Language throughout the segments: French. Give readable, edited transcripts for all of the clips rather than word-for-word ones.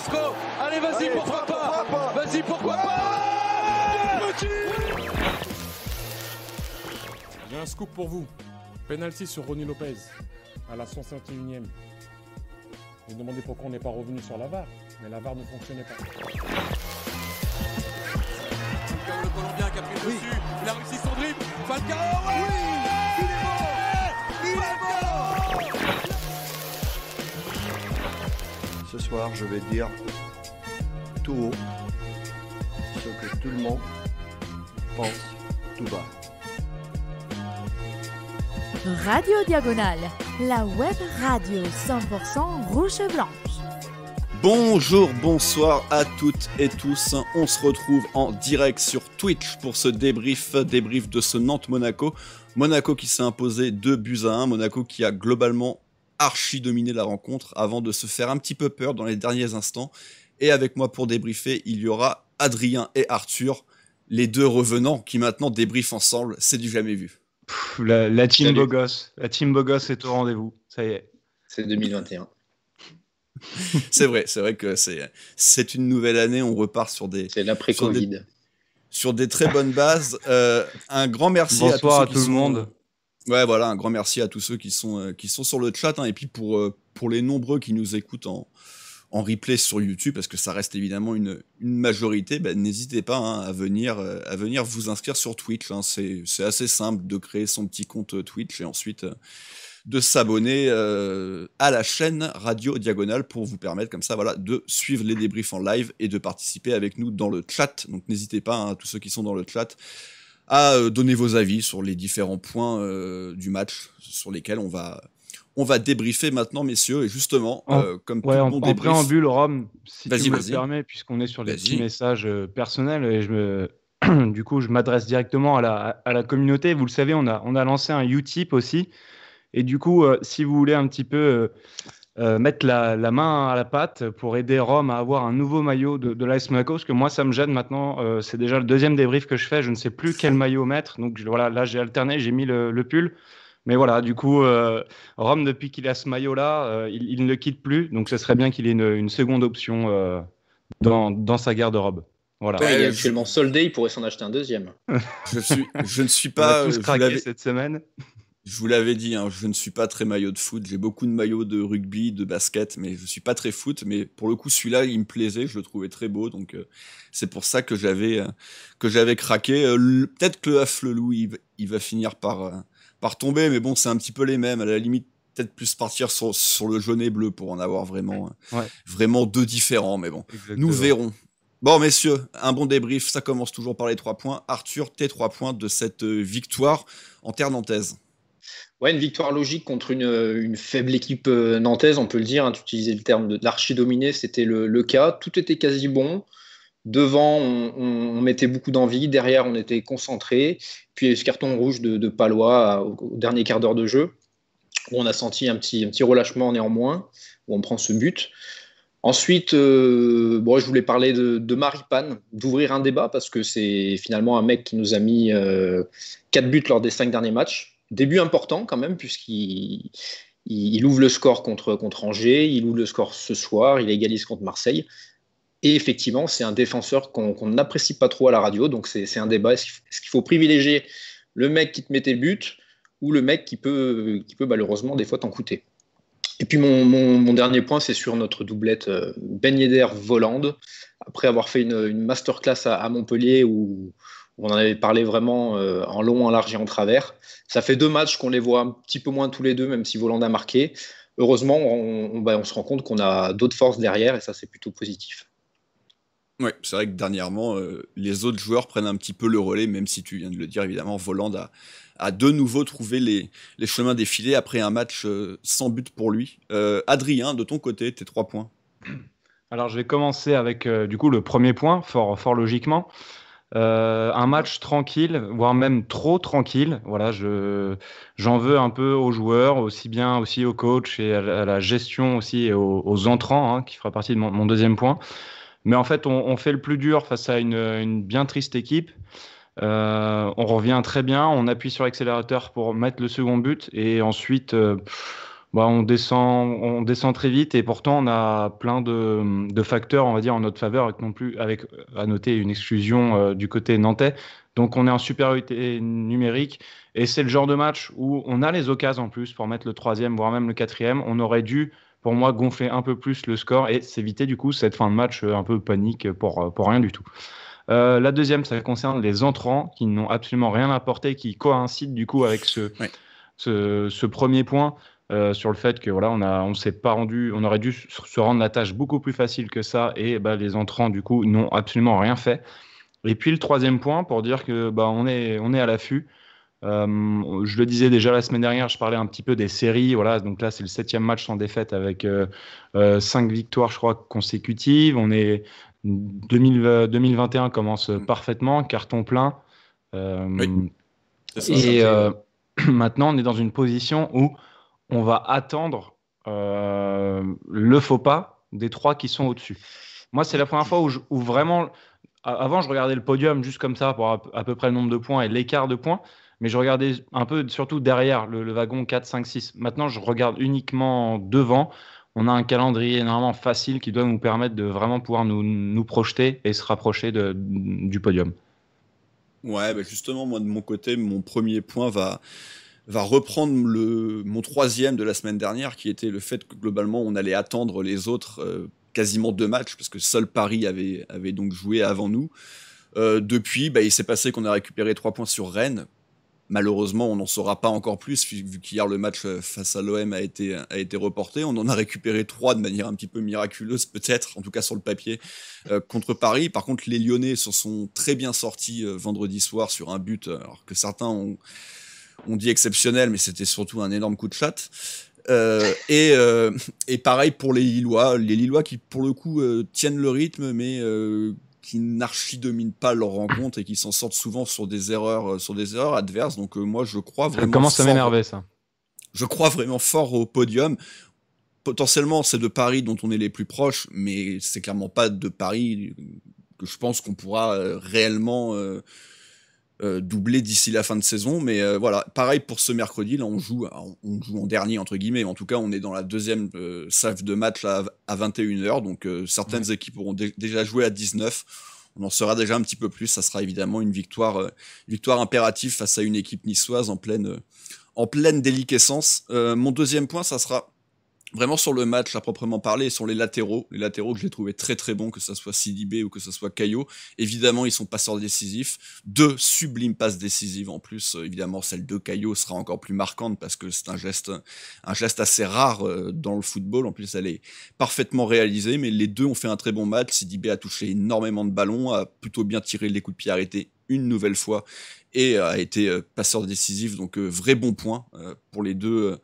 Carrasco. Allez, vas-y, pourquoi pas. Vas-y, pourquoi pas. J'ai un scoop pour vous. Penalty sur Ronny Lopez à la 151e. Vous me demandez pourquoi on n'est pas revenu sur la VAR, mais la VAR ne fonctionnait pas. Le Colombien qui a pris le dessus, il a réussi son dribble. Falcao, oui, il est mort. Ce soir, je vais dire tout haut ce que tout le monde pense tout bas. Radio Diagonale, la web radio 100% rouge et blanche. Bonjour, bonsoir à toutes et tous. On se retrouve en direct sur Twitch pour ce débrief de ce Nantes-Monaco. Monaco qui s'est imposé 2-1. Monaco qui a globalement archi dominé la rencontre avant de se faire un petit peu peur dans les derniers instants. Et avec moi pour débriefer, il y aura Adrien et Arthur, les deux revenants qui maintenant débriefent ensemble. C'est du jamais vu. La team beau gosse. La team beau gosse est au rendez-vous. Ça y est. C'est 2021. C'est vrai que c'est une nouvelle année. On repart sur des. C'est l'après-Covid. Sur des très bonnes bases. Un grand merci Bonsoir à tous tout le monde. Ouais, voilà, un grand merci à tous ceux qui sont sur le chat, hein, et puis pour les nombreux qui nous écoutent en replay sur YouTube, parce que ça reste évidemment une majorité, n'hésitez pas, hein, à venir vous inscrire sur Twitch. Hein, c'est assez simple de créer son petit compte Twitch et ensuite de s'abonner à la chaîne Radio Diagonale pour vous permettre comme ça, voilà, de suivre les débriefs en live et de participer avec nous dans le chat. Donc n'hésitez pas, hein, tous ceux qui sont dans le chat, à donner vos avis sur les différents points du match sur lesquels on va débriefer maintenant, messieurs. Et justement, comme tout le monde en préambule, Rome, si tu me le permets, puisqu'on est sur les petits messages personnels, et du coup, je m'adresse directement à la communauté. Vous le savez, on a lancé un Utip aussi. Et du coup, si vous voulez un petit peu mettre la main à la pâte pour aider Rome à avoir un nouveau maillot de l'AS Monaco, parce que moi, ça me gêne maintenant. C'est déjà le deuxième débrief que je fais. Je ne sais plus quel maillot mettre. Donc voilà, là, j'ai alterné, j'ai mis le pull. Mais voilà, du coup, Rome, depuis qu'il a ce maillot-là, il ne le quitte plus. Donc, ce serait bien qu'il ait une seconde option dans sa garde-robe. Voilà. Ouais, il est actuellement soldé, il pourrait s'en acheter un deuxième. Je ne suis pas... On a tous craqué cette semaine. Je vous l'avais dit, hein, je ne suis pas très maillot de foot. J'ai beaucoup de maillots de rugby, de basket, mais je ne suis pas très foot. Mais pour le coup, celui-là, il me plaisait, je le trouvais très beau. Donc, c'est pour ça que j'avais craqué. Peut-être que le Afflelou, il va finir par tomber, mais bon, c'est un petit peu les mêmes. À la limite, peut-être plus partir sur le jaune et bleu pour en avoir vraiment deux différents. Mais bon, exactement. Nous verrons. Bon, messieurs, un bon débrief. Ça commence toujours par les 3 points. Arthur, tes 3 points de cette victoire en terre nantaise. Ouais, une victoire logique contre une faible équipe nantaise, on peut le dire. Hein, tu utilisais le terme d'archi-dominé, c'était le cas. Tout était quasi bon. Devant, on mettait beaucoup d'envie. Derrière, on était concentré. Puis, ce carton rouge de Palois au dernier quart d'heure de jeu, où on a senti un petit relâchement néanmoins, où on prend ce but. Ensuite, je voulais parler de Maripane, d'ouvrir un débat, parce que c'est finalement un mec qui nous a mis 4 buts lors des 5 derniers matchs. Début important quand même, puisqu'il ouvre le score contre Angers, il ouvre le score ce soir, il égalise contre Marseille. Et effectivement, c'est un défenseur qu'on n'apprécie pas trop à la radio, donc c'est un débat. Est-ce qu'il faut privilégier le mec qui te mettait le but ou le mec qui peut malheureusement des fois t'en coûter? Et puis mon dernier point, c'est sur notre doublette Ben Yedder-Volland. Après avoir fait une masterclass à Montpellier où on en avait parlé vraiment en long, en large et en travers. Ça fait 2 matchs qu'on les voit un petit peu moins tous les deux, même si Volland a marqué. Heureusement, on se rend compte qu'on a d'autres forces derrière et ça, c'est plutôt positif. Ouais, c'est vrai que dernièrement, les autres joueurs prennent un petit peu le relais, même si tu viens de le dire, évidemment, Volland a de nouveau trouvé les chemins défilés après un match sans but pour lui. Adrien, de ton côté, tes 3 points. Alors, je vais commencer avec du coup le premier point, fort logiquement. Un match tranquille, voire même trop tranquille. Voilà, j'en veux un peu aux joueurs, aussi bien aussi au coach et à la gestion aussi et aux entrants, hein, qui fera partie de mon deuxième point. Mais en fait, on fait le plus dur face à une bien triste équipe. On revient très bien, on appuie sur l'accélérateur pour mettre le second but et ensuite On descend très vite et pourtant on a plein de facteurs, on va dire, en notre faveur, avec à noter une exclusion du côté nantais. Donc on est en supériorité numérique et c'est le genre de match où on a les occasions en plus pour mettre le 3e, voire même le 4e. On aurait dû, pour moi, gonfler un peu plus le score et s'éviter du coup cette fin de match un peu panique pour rien du tout. La deuxième, ça concerne les entrants qui n'ont absolument rien apporté, qui coïncident du coup avec ce premier point. Sur le fait que on s'est pas rendu, on aurait dû se rendre la tâche beaucoup plus facile que ça et les entrants du coup n'ont absolument rien fait. Et puis le troisième point pour dire que on est à l'affût. Je le disais déjà la semaine dernière, je parlais un petit peu des séries. Voilà, donc là c'est le 7e match sans défaite avec 5 victoires je crois consécutives. On est 2021 commence parfaitement, carton plein. Oui. Et maintenant on est dans une position où on va attendre le faux pas des 3 qui sont au-dessus. Moi, c'est la première fois où vraiment... Avant, je regardais le podium juste comme ça pour à peu près le nombre de points et l'écart de points, mais je regardais un peu surtout derrière le wagon 4, 5, 6. Maintenant, je regarde uniquement devant. On a un calendrier énormément facile qui doit nous permettre de vraiment pouvoir nous projeter et se rapprocher du podium. Ouais, justement, moi, de mon côté, mon premier point va reprendre mon 3e de la semaine dernière, qui était le fait que globalement on allait attendre les autres quasiment 2 matchs, parce que seul Paris avait donc joué avant nous. Depuis, il s'est passé qu'on a récupéré 3 points sur Rennes. Malheureusement, on n'en saura pas encore plus, vu qu'hier le match face à l'OM a été reporté. On en a récupéré 3 de manière un petit peu miraculeuse, peut-être, en tout cas sur le papier, contre Paris. Par contre, les Lyonnais se sont très bien sortis vendredi soir sur un but, alors que certains ont dit exceptionnel, mais c'était surtout un énorme coup de chatte. Et pareil pour les Lillois qui pour le coup tiennent le rythme, mais qui n'archi-dominent pas leur rencontre et qui s'en sortent souvent sur des erreurs adverses. Donc moi je crois vraiment... Ça commence à m'énerver ça. Je crois vraiment fort au podium. Potentiellement c'est de Paris dont on est les plus proches, mais c'est clairement pas de Paris que je pense qu'on pourra réellement... doubler d'ici la fin de saison, mais voilà, pareil pour ce mercredi, là on joue en dernier entre guillemets, mais en tout cas on est dans la deuxième salve de match là, à 21h, donc certaines équipes auront déjà joué à 19, on en saura déjà un petit peu plus, ça sera évidemment une victoire impérative face à une équipe niçoise en pleine déliquescence. Mon deuxième point, ça sera vraiment sur le match à proprement parler, et sur les latéraux que j'ai trouvé très très bons, que ce soit Sidibé ou que ce soit Caillot. Évidemment, ils sont passeurs décisifs. 2 sublimes passes décisives en plus. Évidemment, celle de Caillot sera encore plus marquante parce que c'est un geste assez rare dans le football. En plus, elle est parfaitement réalisée, mais les 2 ont fait un très bon match. Sidibé a touché énormément de ballons, a plutôt bien tiré les coups de pied arrêtés une nouvelle fois et a été passeur décisif, donc vrai bon point pour les deux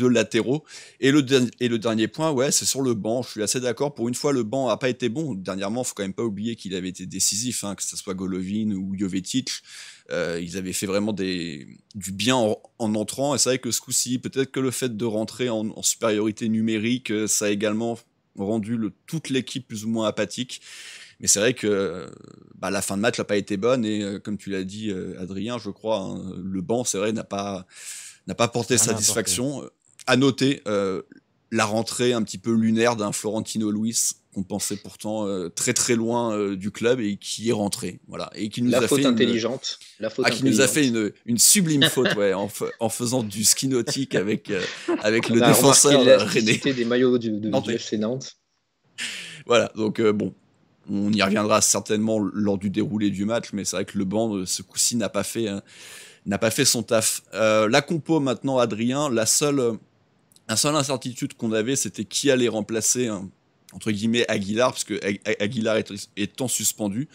latéraux. Et le dernier point, ouais, c'est sur le banc. Je suis assez d'accord. Pour une fois, le banc a pas été bon. Dernièrement, faut quand même pas oublier qu'il avait été décisif, que ce soit Golovin ou Jovetic. Ils avaient fait vraiment du bien en entrant. Et c'est vrai que ce coup-ci, peut-être que le fait de rentrer en supériorité numérique, ça a également rendu toute l'équipe plus ou moins apathique. Mais c'est vrai que la fin de match n'a pas été bonne et comme tu l'as dit, Adrien, je crois, le banc, c'est vrai, n'a pas porté satisfaction. À noter la rentrée un petit peu lunaire d'un Florentino Luis qu'on pensait pourtant très très loin du club et qui est rentré, voilà, et qui nous a fait qui nous a fait une sublime faute, ouais, en faisant du ski nautique avec le défenseur René. Des maillots du FC Nantes. Voilà, donc bon. On y reviendra certainement lors du déroulé du match, mais c'est vrai que le banc, ce coup-ci, n'a pas fait son taf. La compo maintenant, Adrien, la seule incertitude qu'on avait, c'était qui allait remplacer, entre guillemets, Aguilar, parce que Aguilar étant suspendu,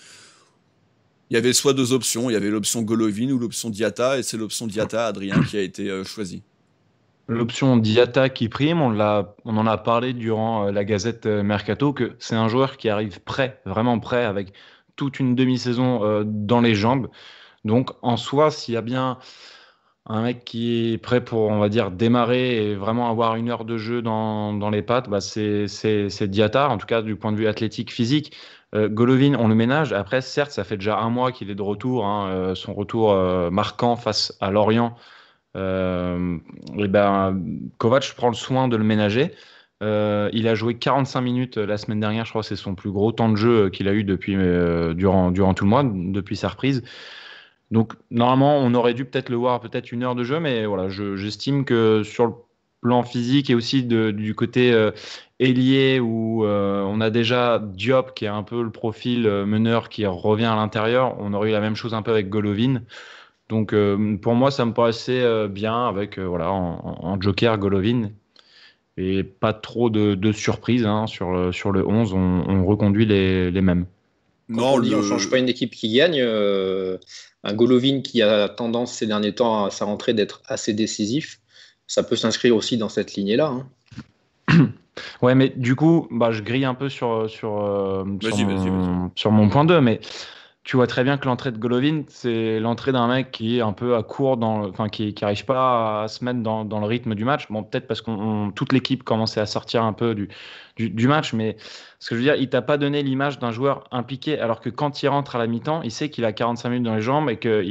il y avait soit 2 options, il y avait l'option Golovin ou l'option Diatta, et c'est l'option Diatta, Adrien, qui a été choisie. L'option Diatta qui prime, on en a parlé durant la Gazette Mercato, que c'est un joueur qui arrive prêt, vraiment prêt, avec toute une demi-saison dans les jambes. Donc en soi, s'il y a bien un mec qui est prêt pour, on va dire, démarrer et vraiment avoir 1 heure de jeu dans les pattes, c'est Diatta, en tout cas du point de vue athlétique, physique. Golovin, on le ménage. Après, certes, ça fait déjà 1 mois qu'il est de retour, son retour marquant face à Lorient. Et ben, Kovac prend le soin de le ménager. Il a joué 45 minutes la semaine dernière, je crois que c'est son plus gros temps de jeu qu'il a eu depuis, durant tout le mois, depuis sa reprise. Donc normalement, on aurait dû peut-être le voir peut-être 1 heure de jeu, mais voilà, j'estime que sur le plan physique et aussi du côté ailier où on a déjà Diop qui est un peu le profil meneur qui revient à l'intérieur, on aurait eu la même chose un peu avec Golovin. Donc pour moi, ça me paraissait bien avec voilà en joker Golovin. Et pas trop de surprises hein, sur le 11, on reconduit les mêmes. Quand on dit on ne change pas une équipe qui gagne, un Golovin qui a tendance ces derniers temps à sa rentrée d'être assez décisif, ça peut s'inscrire aussi dans cette lignée-là. Hein. Ouais, mais du coup, je grille un peu sur mon point 2, mais tu vois très bien que l'entrée de Golovin, c'est l'entrée d'un mec qui est un peu à court, qui n'arrive pas à se mettre dans le rythme du match. Bon, peut-être parce que toute l'équipe commençait à sortir un peu du match, mais ce que je veux dire, il t'a pas donné l'image d'un joueur impliqué, alors que quand il rentre à la mi-temps, il sait qu'il a 45 minutes dans les jambes et que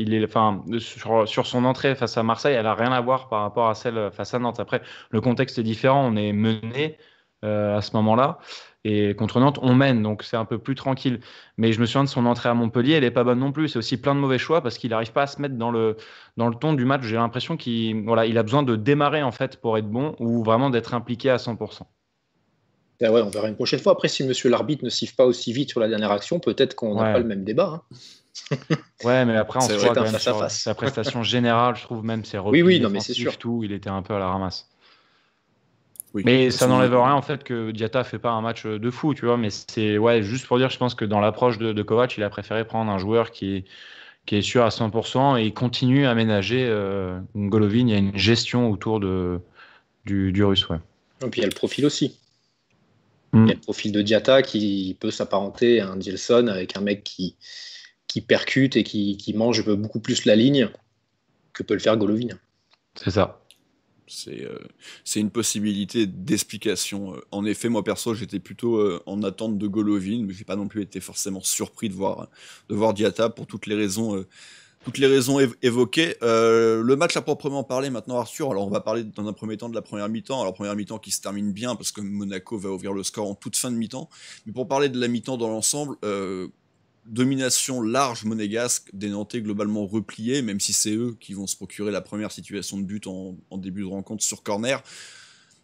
sur son entrée face à Marseille, elle a rien à voir par rapport à celle face à Nantes. Après, le contexte est différent, on est mené à ce moment-là. Et contre Nantes, on mène, donc c'est un peu plus tranquille. Mais je me souviens de son entrée à Montpellier, elle n'est pas bonne non plus. C'est aussi plein de mauvais choix parce qu'il n'arrive pas à se mettre dans le ton du match. J'ai l'impression qu'il a besoin de démarrer en fait pour être bon ou vraiment d'être impliqué à 100%. Ah ouais, on verra une prochaine fois. Après, si monsieur l'arbitre ne siffle pas aussi vite sur la dernière action, peut-être qu'on n'a pas le même débat. Hein. Ouais, mais après, on se voit quand même sur sa prestation générale, je trouve même ses replis défensifs, tout, il était un peu à la ramasse. Oui, mais ça n'enlève rien en fait que Diatta fait pas un match de fou, tu vois. Mais c'est juste pour dire, je pense que dans l'approche de Kovac, il a préféré prendre un joueur qui est sûr à 100% et il continue à ménager Golovin. Il y a une gestion autour du Russe, ouais. Et puis il y a le profil aussi. Il y a le profil de Diatta qui peut s'apparenter à un Dilson avec un mec qui percute et qui mange beaucoup plus la ligne que peut le faire Golovin. C'est ça. C'est une possibilité d'explication. En effet, moi perso, j'étais plutôt en attente de Golovin, mais j'ai pas non plus été forcément surpris de voir Diatta pour toutes les raisons évoquées. Le match à proprement parler maintenant, Arthur. Alors on va parler dans un premier temps de la première mi-temps. Alors première mi-temps qui se termine bien parce que Monaco va ouvrir le score en toute fin de mi-temps. Mais pour parler de la mi-temps dans l'ensemble, domination large monégasque, des Nantais globalement repliés, même si c'est eux qui vont se procurer la première situation de but en début de rencontre sur corner.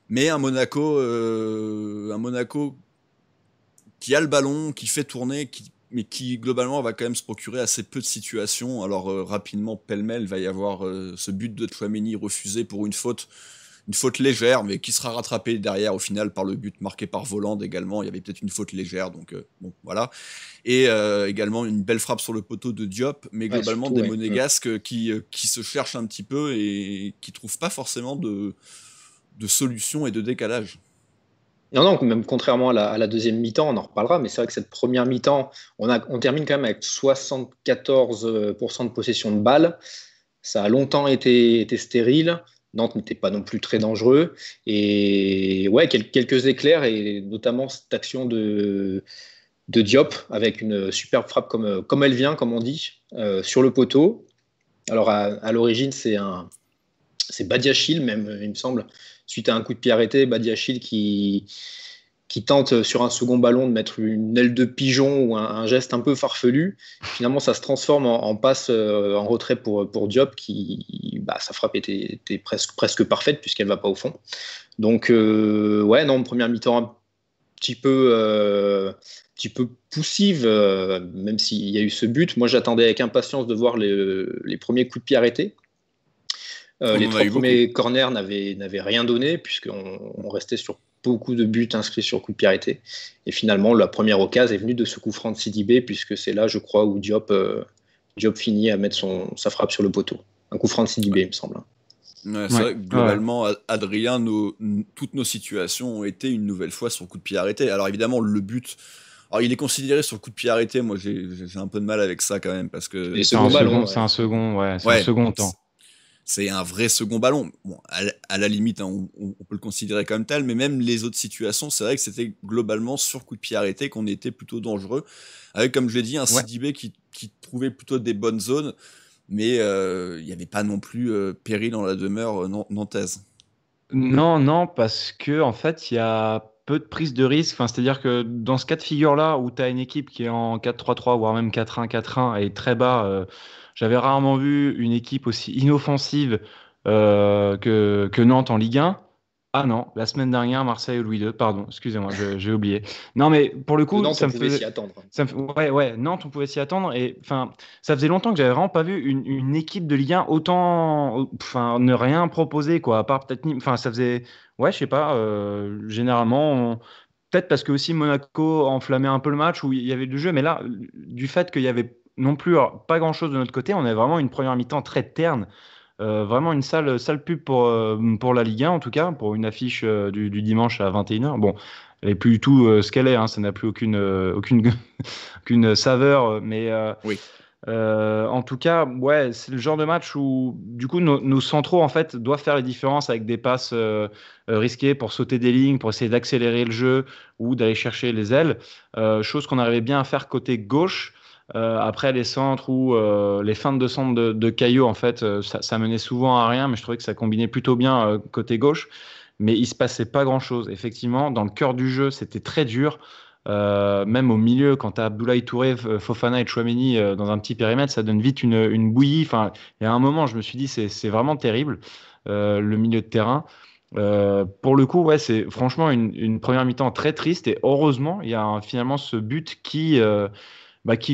Mais un Monaco qui a le ballon, qui fait tourner, mais qui globalement va quand même se procurer assez peu de situations. Alors rapidement, pêle-mêle, il va y avoir ce but de Tchouaméni refusé pour une faute légère, mais qui sera rattrapée derrière au final par le but marqué par Voland également. Il y avait peut-être une faute légère, donc bon, voilà. Et également une belle frappe sur le poteau de Diop, mais globalement surtout, des Monégasques qui se cherchent un petit peu et qui trouvent pas forcément de solution et de décalage. Non, même contrairement à la deuxième mi-temps, on en reparlera, mais c'est vrai que cette première mi-temps, on termine quand même avec 74% de possession de balles. Ça a longtemps été stérile. Nantes n'était pas non plus très dangereux. Et ouais, quelques éclairs, et notamment cette action de Diop, avec une superbe frappe comme elle vient, comme on dit, sur le poteau. Alors à l'origine, c'est Badiachil, même, il me semble, suite à un coup de pied arrêté, Badiachil qui tente sur un second ballon de mettre une aile de pigeon ou un geste un peu farfelu. Finalement, ça se transforme en passe en retrait pour Diop, sa frappe était presque parfaite puisqu'elle ne va pas au fond. Donc, première mi-temps un petit peu poussive, même s'il y a eu ce but. Moi, j'attendais avec impatience de voir les premiers coups de pied arrêtés. Les 3 premiers corners n'avaient rien donné puisqu'on restait sur beaucoup de buts inscrits sur coup de pied arrêté. Et finalement, la première occasion est venue de ce coup franc de Sidibé, puisque c'est là, je crois, où Diop finit à mettre sa frappe sur le poteau. Un coup franc de Sidibé, il me semble. Ouais, c'est vrai que globalement, Adrien, toutes nos situations ont été une nouvelle fois sur coup de pied arrêté. Alors évidemment, le but... Alors, il est considéré sur coup de pied arrêté. Moi, j'ai un peu de mal avec ça quand même, parce que... C'est un second temps. C'est un vrai second ballon. Bon, à la limite, hein, on peut le considérer comme tel, mais même les autres situations, c'est vrai que c'était globalement sur coup de pied arrêté qu'on était plutôt dangereux. Avec, comme je l'ai dit, un Sidibé qui trouvait plutôt des bonnes zones. mais il n'y avait pas non plus péril dans la demeure nantaise. Non, parce que en fait, il y a peu de prise de risque. Enfin, c'est-à-dire que dans ce cas de figure-là, où tu as une équipe qui est en 4-3-3, voire même 4-1-4-1 et très bas, j'avais rarement vu une équipe aussi inoffensive que Nantes en Ligue 1. Ah non, la semaine dernière, Marseille au Louis II, pardon, excusez-moi, j'ai oublié. Non, mais pour le coup, Nantes, ça on me pouvait faisait. s'y attendre. Ouais, Nantes, on pouvait s'y attendre. Et enfin, ça faisait longtemps que j'avais vraiment pas vu une équipe de Ligue 1 autant, enfin, ne rien proposer, quoi. À part peut-être Nîmes. Enfin, ça faisait, ouais, je sais pas. Généralement, peut-être parce que aussi Monaco enflammait un peu le match où il y avait du jeu, mais là, du fait qu'il y avait non plus pas grand-chose de notre côté, on avait vraiment une première mi-temps très terne. Vraiment une sale pub pour la Ligue 1, en tout cas, pour une affiche du dimanche à 21h. Bon, elle n'est plus du tout ce qu'elle est, hein, ça n'a plus aucune saveur, mais Oui. en tout cas, ouais, c'est le genre de match où, du coup, nos centraux, en fait, doivent faire les différences avec des passes risquées pour sauter des lignes, pour essayer d'accélérer le jeu ou d'aller chercher les ailes. Chose qu'on arrivait bien à faire côté gauche. Après les centres ou les feintes de centre de Caillot, en fait, ça menait souvent à rien, mais je trouvais que ça combinait plutôt bien côté gauche. Mais il se passait pas grand-chose. Effectivement, dans le cœur du jeu, c'était très dur. Même au milieu, quand tu as Abdoulaye Touré, Fofana et Chouameni dans un petit périmètre, ça donne vite une bouillie. Enfin, il y a un moment, je me suis dit, c'est vraiment terrible, le milieu de terrain. Pour le coup, ouais, c'est franchement une première mi-temps très triste. Et heureusement, il y a finalement ce but qui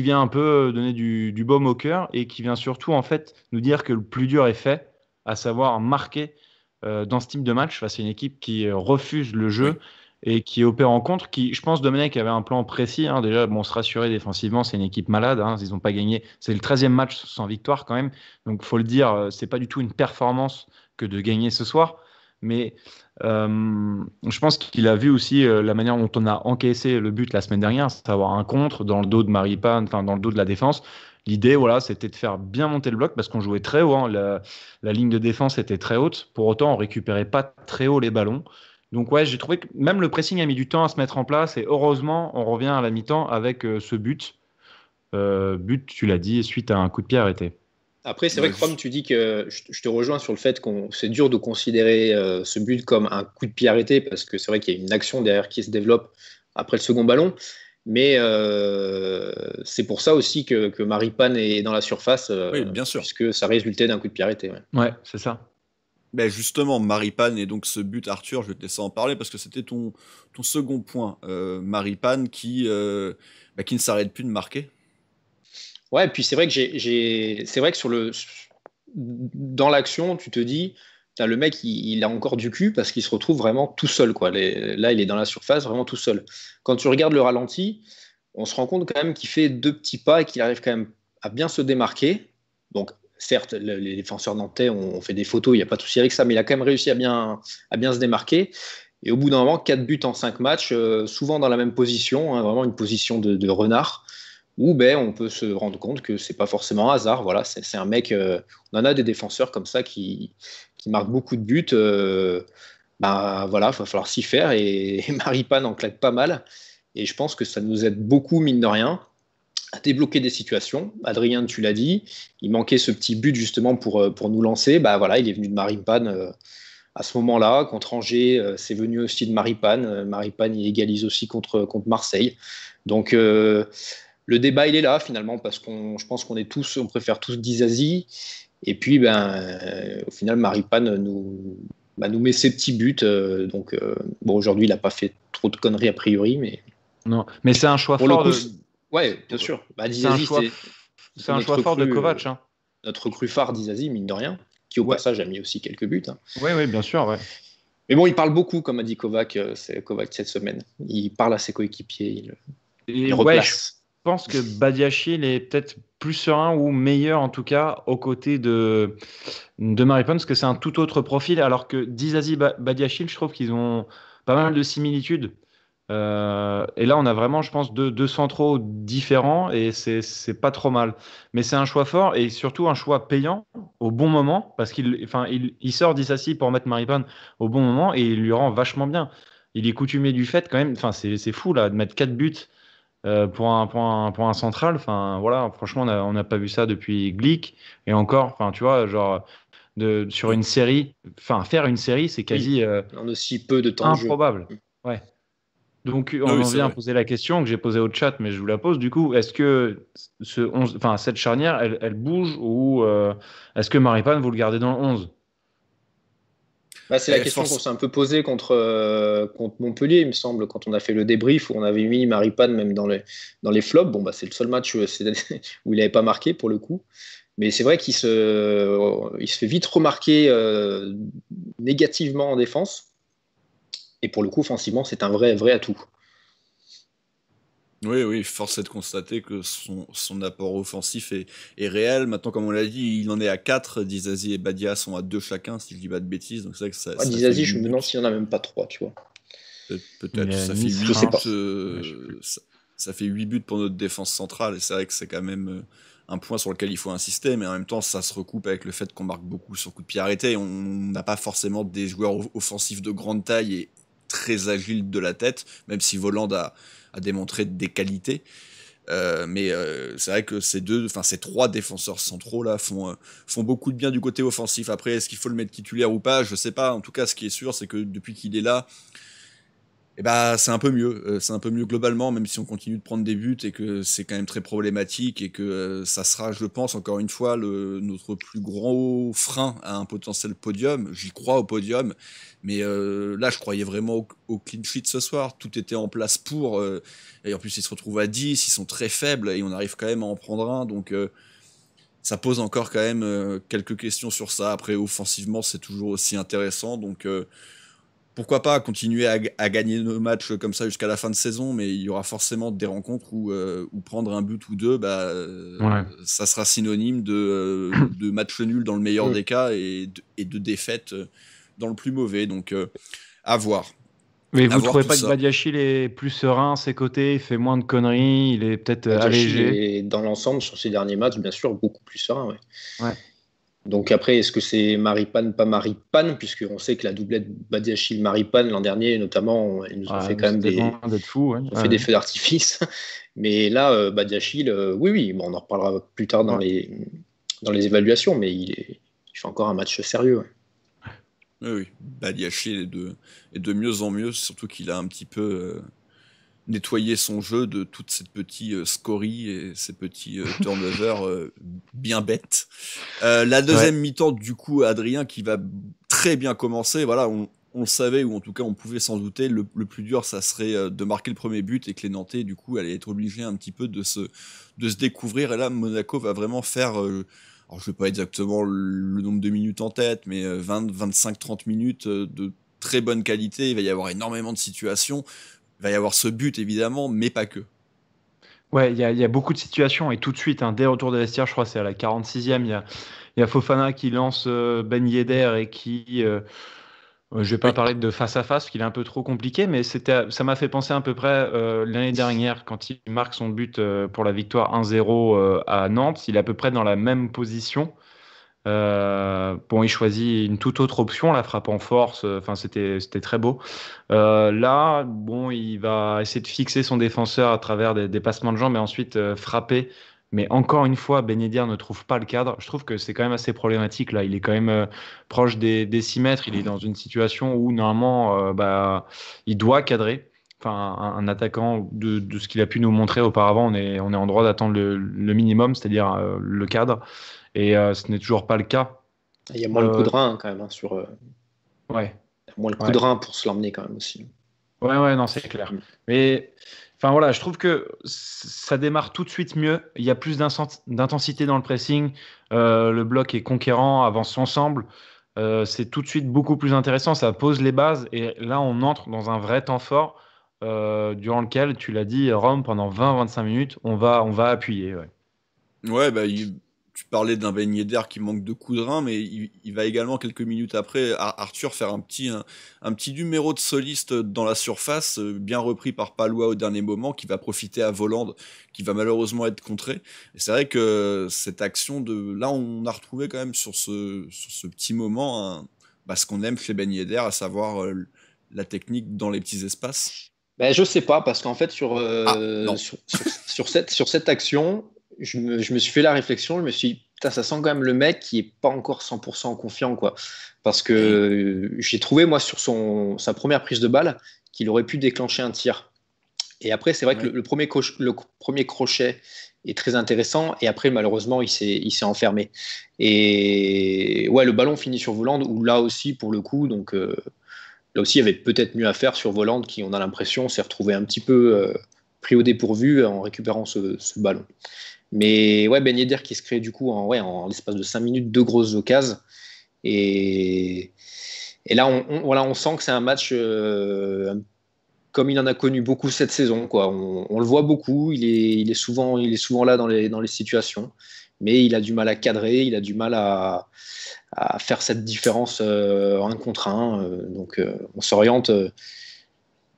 vient un peu donner du baume au cœur et qui vient surtout en fait nous dire que le plus dur est fait, à savoir marquer dans ce type de match face à une équipe qui refuse le jeu et qui opère en contre. Qui, je pense, Domenech avait un plan précis. Hein. Déjà, bon, se rassurer défensivement, c'est une équipe malade. Hein. Ils n'ont pas gagné. C'est le 13e match sans victoire quand même. Donc, faut le dire, c'est pas du tout une performance que de gagner ce soir. Mais je pense qu'il a vu aussi la manière dont on a encaissé le but la semaine dernière, c'est avoir un contre dans le dos de Maripane, enfin dans le dos de la défense. L'idée, voilà, c'était de faire bien monter le bloc parce qu'on jouait très haut. Hein. La ligne de défense était très haute. Pour autant, on récupérait pas très haut les ballons. Donc ouais, j'ai trouvé que même le pressing a mis du temps à se mettre en place et heureusement, on revient à la mi-temps avec ce but. But, tu l'as dit, suite à un coup de pied arrêté. Après, c'est vrai que Rome, tu dis que je te rejoins sur le fait que c'est dur de considérer ce but comme un coup de pied arrêté parce que c'est vrai qu'il y a une action derrière qui se développe après le second ballon. Mais c'est pour ça aussi que Maripane est dans la surface, oui, bien sûr. puisque ça résultait d'un coup de pied arrêté. Ouais, c'est ça. Ben justement, Maripane et donc ce but, Arthur, je vais te laisser en parler parce que c'était ton second point. Maripane qui ne s'arrête plus de marquer. Ouais, puis c'est vrai que c'est vrai que dans l'action, tu te dis, le mec, il a encore du cul parce qu'il se retrouve vraiment tout seul, quoi. Là, il est dans la surface, vraiment tout seul. Quand tu regardes le ralenti, on se rend compte quand même qu'il fait 2 petits pas et qu'il arrive quand même à bien se démarquer. Donc, certes, les défenseurs nantais ont fait des photos, il n'y a pas de souci avec ça, mais il a quand même réussi à bien se démarquer. Et au bout d'un moment, 4 buts en 5 matchs, souvent dans la même position, hein, vraiment une position de renard, où on peut se rendre compte que c'est pas forcément un hasard. Voilà, c'est un mec. On en a des défenseurs comme ça qui marquent beaucoup de buts. Voilà, il va falloir s'y faire. Et Maripane en claque pas mal. Et je pense que ça nous aide beaucoup, mine de rien, à débloquer des situations. Adrien, tu l'as dit, il manquait ce petit but justement pour nous lancer. Voilà, il est venu de Maripane à ce moment-là. Contre Angers, c'est venu aussi de Maripane. Maripane, il égalise aussi contre Marseille. Donc le débat, il est là finalement parce je pense on préfère tous Dizazi. Et puis, au final, Maripane nous met ses petits buts. Aujourd'hui, il n'a pas fait trop de conneries a priori, mais non. Mais c'est un choix fort. Ouais, bien sûr. Dizazi, c'est un choix fort de Kovac. Hein. Notre recrue phare, Dizazi, mine de rien, qui au passage a mis aussi quelques buts. Hein. Oui, bien sûr. Ouais. Mais bon, il parle beaucoup, comme a dit Kovac, cette semaine. Il parle à ses coéquipiers, il replace. Je pense que Badiachil est peut-être plus serein ou meilleur en tout cas aux côtés de Maripane parce que c'est un tout autre profil alors que Dizazi Badiachil, je trouve qu'ils ont pas mal de similitudes. Et là, on a vraiment, je pense, deux centraux différents et c'est pas trop mal. Mais c'est un choix fort et surtout un choix payant au bon moment parce qu'il sort Dizazi pour mettre Maripane au bon moment et il lui rend vachement bien. Il est coutumier du fait quand même, c'est fou là, de mettre 4 buts pour un central. Enfin, voilà, franchement, on n'a pas vu ça depuis Glick. Et encore, enfin, tu vois, genre, sur une série, enfin, faire une série, c'est quasi en aussi peu de temps improbable. de jeu. Ouais. Donc, on en vient à poser la question que j'ai posée au chat, mais je vous la pose. Du coup, est-ce que cette charnière, elle bouge ou est-ce que Maripane, vous le gardez dans le 11? C'est la question qu'on s'est un peu posée contre Montpellier, il me semble, quand on a fait le débrief, où on avait mis Maripane même dans les flops. Bon, c'est le seul match où il n'avait pas marqué pour le coup. Mais c'est vrai qu'il se fait vite remarquer négativement en défense. Et pour le coup, offensivement, c'est un vrai atout. Oui, force est de constater que son apport offensif est réel. Maintenant, comme on l'a dit, il en est à 4. Dizazi et Badia sont à 2 chacun, si je dis pas de bêtises. Donc c'est vrai que ça Dizazi, je me demande s'il n'y en a même pas 3, tu vois. Peut-être. Ça fait 8 buts. Ça fait 8 buts pour notre défense centrale. Et c'est vrai que c'est quand même un point sur lequel il faut insister. Mais en même temps, ça se recoupe avec le fait qu'on marque beaucoup sur coup de pied arrêté. On n'a pas forcément des joueurs offensifs de grande taille et très agiles de la tête, même si Voland a démontré des qualités. Mais c'est vrai que ces 3 défenseurs centraux là font beaucoup de bien du côté offensif. Après, est-ce qu'il faut le mettre titulaire ou pas? Je sais pas. En tout cas, ce qui est sûr, c'est que depuis qu'il est là, c'est un peu mieux. C'est un peu mieux globalement, même si on continue de prendre des buts et que c'est quand même très problématique et que ça sera, je pense, encore une fois, notre plus gros frein à un potentiel podium. J'y crois au podium, mais là, je croyais vraiment au clean sheet ce soir. Tout était en place pour. Et en plus, ils se retrouvent à 10, ils sont très faibles et on arrive quand même à en prendre un. Donc, ça pose encore quand même quelques questions sur ça. Après, offensivement, c'est toujours aussi intéressant. Donc, pourquoi pas continuer à gagner nos matchs comme ça jusqu'à la fin de saison, mais il y aura forcément des rencontres où prendre un but ou deux, ça sera synonyme de match nul dans le meilleur des cas et de défaite dans le plus mauvais. Donc, à voir. Mais vous ne trouvez pas que Badiachil est plus serein à ses côtés, il fait moins de conneries, il est peut-être allégé? Et dans l'ensemble, sur ces derniers matchs, bien sûr, beaucoup plus serein. Ouais. Donc après, est-ce que c'est Maripane, pas Maripane, puisqu'on sait que la doublette Badiachil-Maripane l'an dernier, notamment, ils nous ont fait quand même fait des feux d'artifice. Mais là, Badiachil, oui, bon, on en reparlera plus tard dans les évaluations, mais il fait encore un match sérieux. Ouais. Oui, Badiachil est de mieux en mieux, surtout qu'il a un petit peu nettoyé son jeu de toute cette petite scorie et ces petits turnovers bien bêtes. La deuxième mi-temps, du coup, Adrien, qui va très bien commencer, voilà, on le savait, ou en tout cas on pouvait s'en douter, le plus dur, ça serait de marquer le premier but et que les Nantais, du coup, allaient être obligés un petit peu de se découvrir. Et là, Monaco va vraiment faire... alors je ne vais pas exactement le nombre de minutes en tête, mais 20, 25, 30 minutes de très bonne qualité. Il va y avoir énormément de situations. Il va y avoir ce but, évidemment, mais pas que. Ouais, il y a beaucoup de situations. Et tout de suite, dès le retour de vestiaire, je crois que c'est à la 46e, il y a Fofana qui lance Ben Yedder et qui... je ne vais pas parler de face à face, parce qu'il est un peu trop compliqué, mais ça m'a fait penser à peu près l'année dernière, quand il marque son but pour la victoire 1-0 à Nantes. Il est à peu près dans la même position. Il choisit une toute autre option, la frappe en force. Enfin, c'était très beau. Là, il va essayer de fixer son défenseur à travers des passements de jambes et ensuite frapper. Mais encore une fois, Ben Yedder ne trouve pas le cadre. Je trouve que c'est quand même assez problématique. Là, il est quand même proche des 6 mètres. Il est dans une situation où normalement, il doit cadrer. Enfin, un attaquant de ce qu'il a pu nous montrer auparavant, on est en droit d'attendre le minimum, c'est-à-dire le cadre. Et ce n'est toujours pas le cas. Il y a moins le coup de rein quand même sur. Ouais. Il y a moins le coup de rein pour se l'emmener quand même aussi. Ouais, non, c'est clair. Mais enfin voilà, je trouve que ça démarre tout de suite mieux. Il y a plus d'intensité dans le pressing. Le bloc est conquérant, avance ensemble. C'est tout de suite beaucoup plus intéressant. Ça pose les bases. Et là, on entre dans un vrai temps fort durant lequel, tu l'as dit, Rome, pendant 20-25 minutes, on va appuyer. Ouais, tu parlais d'un Ben Yedder qui manque de coups de rein, mais il va également quelques minutes après, Arthur, faire un petit numéro de soliste dans la surface, bien repris par Palois au dernier moment, qui va profiter à Voland, qui va malheureusement être contré. Et c'est vrai que cette action là, on a retrouvé quand même sur ce petit moment ce qu'on aime chez Ben Yedder, à savoir la technique dans les petits espaces. Ben, je sais pas, parce qu'en fait, Non. sur cette action, je me suis fait la réflexion, je me suis dit, putain, ça sent quand même le mec qui est pas encore 100% confiant, quoi. Parce que j'ai trouvé, moi, sur sa première prise de balle, qu'il aurait pu déclencher un tir. Et après, c'est vrai que le premier crochet est très intéressant, et après, malheureusement, il s'est enfermé. Et ouais, le ballon finit sur Voland, où là aussi, pour le coup, donc. Là aussi, il y avait peut-être mieux à faire sur Voland, qui, on a l'impression, s'est retrouvé un petit peu pris au dépourvu en récupérant ce ballon. Mais ouais, Ben Yedder qui se crée du coup en l'espace de 5 minutes 2 grosses occasions. Et là, on sent que c'est un match comme il en a connu beaucoup cette saison, quoi. On le voit beaucoup, il est souvent là dans les situations, mais il a du mal à cadrer, il a du mal à faire cette différence 1 contre 1. Donc on s'oriente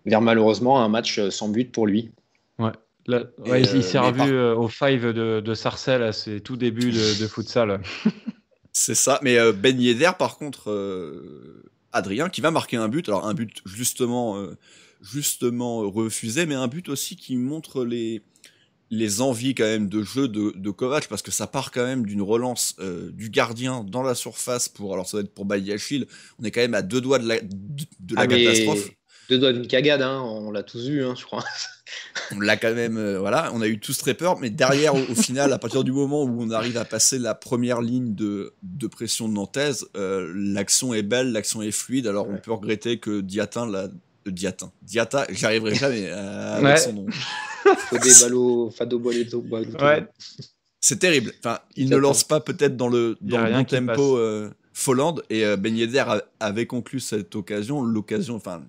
vers malheureusement un match sans but pour lui. Ouais. Là, il s'est revu au five de Sarcelles à ses tout débuts de futsal. C'est ça, mais Ben Yedder par contre, Adrien, qui va marquer un but, alors un but justement refusé, mais un but aussi qui montre les envies quand même de jeu de Kovac, parce que ça part quand même d'une relance du gardien dans la surface alors ça va être pour Badiachil, on est quand même à 2 doigts de la catastrophe. 2 doigts d'une cagade, hein, on l'a tous vu, hein, je crois. On l'a quand même, voilà, on a eu tous très peur, mais derrière, au final, à partir du moment où on arrive à passer la première ligne de pression de Nantaise, l'action est belle, l'action est fluide, alors on peut regretter que Diata, j'y arriverai jamais avec son nom. Fado Boleto. Ouais. C'est terrible. Enfin, il ne lance pas peut-être dans le bon tempo Folland, et Ben Yedder avait conclu cette occasion. Enfin,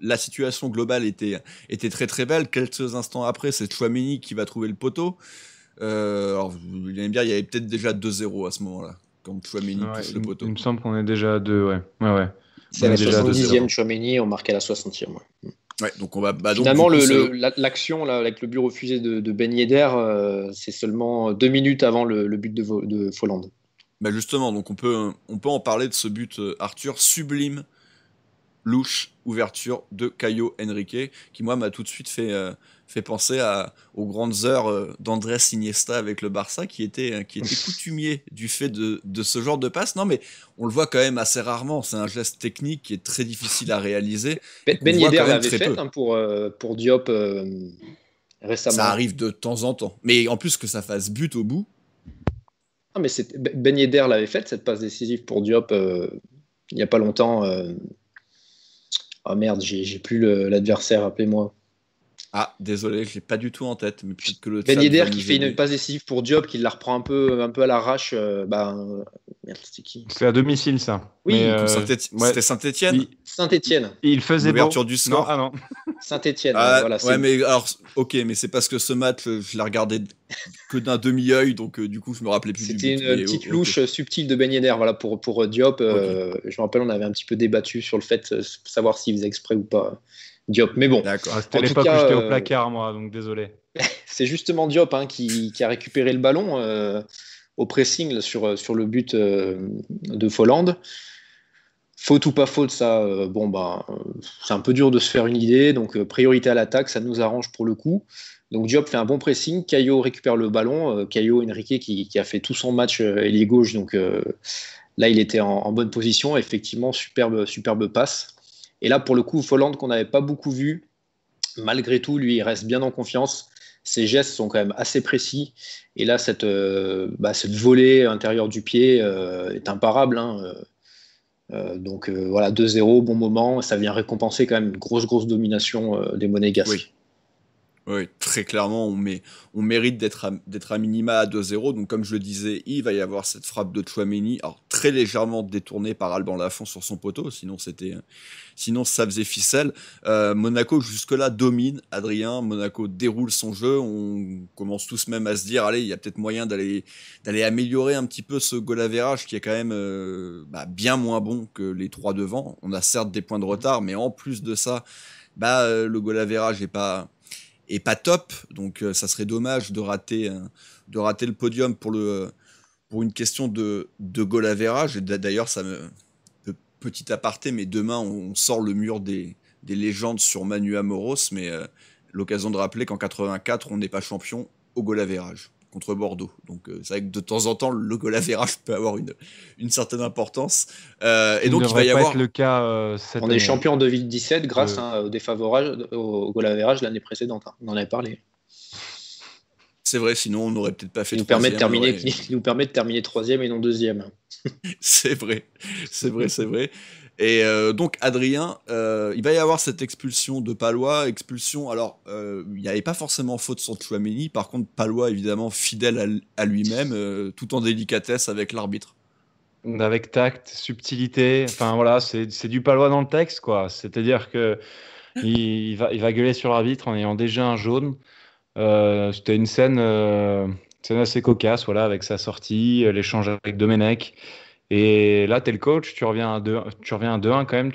la situation globale était très très belle. Quelques instants après, c'est Tchouaméni qui va trouver le poteau. Alors, vous aimez bien, il y avait peut-être déjà 2-0 à ce moment-là, quand Tchouaméni touche le poteau. Il me semble qu'on est déjà à 2, ouais. C'est à la 70e, Tchouaméni, on marque à la 60e. Ouais, donc on va. Finalement, l'action là, avec le but refusé de Ben Yedder, c'est seulement 2 minutes avant le but de Folland. Bah justement, donc on peut en parler de ce but, Arthur, sublime, louche, ouverture de Caio Henrique, qui moi m'a tout de suite fait penser aux grandes heures d'Andrés Iniesta avec le Barça, qui était coutumier du fait de ce genre de passe. Non, mais on le voit quand même assez rarement. C'est un geste technique qui est très difficile à réaliser. Ben Yedder l'avait fait pour Diop récemment. Ça arrive de temps en temps. Mais en plus que ça fasse but au bout. Ah, mais Ben Yedder l'avait fait, cette passe décisive pour Diop il n'y a pas longtemps. Oh merde, j'ai plus l'adversaire, rappelez-moi. Ah, désolé, je l'ai pas du tout en tête, mais peut-être que le Ben Yedder qui fait une passe décisive pour Diop, qui la reprend un peu à l'arrache. Merde, c'était qui? C'est à domicile, ça. Oui, c'était Saint-Etienne. Saint-Etienne. Il faisait l'ouverture du score. Non. Saint-Etienne. Voilà. Ouais, mais alors, ok, mais c'est parce que ce match, je l'ai regardé que d'un demi-œil, donc du coup, je me rappelais plus. C'était une petite louche subtile de Ben Yedder, voilà, pour Diop. Je me rappelle, on avait un petit peu débattu sur le fait de savoir s'il faisait exprès ou pas. Diop, mais bon. D'accord. C'était l'époque où j'étais au placard, moi, donc désolé. C'est justement Diop qui a récupéré le ballon au pressing là, sur le but de Folland. Faute ou pas faute, ça, c'est un peu dur de se faire une idée. Donc, priorité à l'attaque, ça nous arrange pour le coup. Donc, Diop fait un bon pressing. Caio récupère le ballon. Caio Henrique qui a fait tout son match ailier gauche. Donc, là, il était en bonne position. Effectivement, superbe passe. Et là, pour le coup, Folland, qu'on n'avait pas beaucoup vu, malgré tout, lui, il reste bien en confiance. Ses gestes sont quand même assez précis. Et là, cette volée intérieure du pied est imparable. Donc voilà, 2-0, bon moment. Ça vient récompenser quand même une grosse domination des Monégasques. Oui, très clairement, on mérite d'être à minima à 2-0. Donc, comme je le disais, il va y avoir cette frappe de Tchouaméni, alors très légèrement détournée par Alban Lafont sur son poteau, sinon ça faisait ficelle. Monaco jusque-là domine, Adrien. Monaco déroule son jeu. On commence tous même à se dire, allez, il y a peut-être moyen d'aller améliorer un petit peu ce goal average qui est quand même bien moins bon que les 3 devant. On a certes des points de retard, mais en plus de ça, le goal average est pas top, donc ça serait dommage de rater le podium pour une question de goal average. Et d'ailleurs, petit aparté, mais demain on sort le mur des légendes sur Manu Amoros, mais l'occasion de rappeler qu'en 84, on n'est pas champion au goal average contre Bordeaux. Donc c'est vrai que de temps en temps, le goal average peut avoir une certaine importance. Et donc il va y avoir... être le cas on est champion en 2017 grâce au défavorable au goal average l'année précédente. On en avait parlé. C'est vrai, sinon on n'aurait peut-être pas fait qui nous permet de terminer 3e et non 2e. C'est vrai. Et donc Adrien, il va y avoir cette expulsion de Palois, alors il n'y avait pas forcément faute sur Tchouaméni, par contre Palois évidemment fidèle à lui-même, tout en délicatesse avec l'arbitre. Avec tact, subtilité, enfin voilà, c'est du Palois dans le texte, quoi. C'est-à-dire que il va gueuler sur l'arbitre en ayant déjà un jaune. C'était une scène assez cocasse, voilà, avec sa sortie, l'échange avec Domenech. Et là, t'es le coach, tu reviens à 2-1 quand même,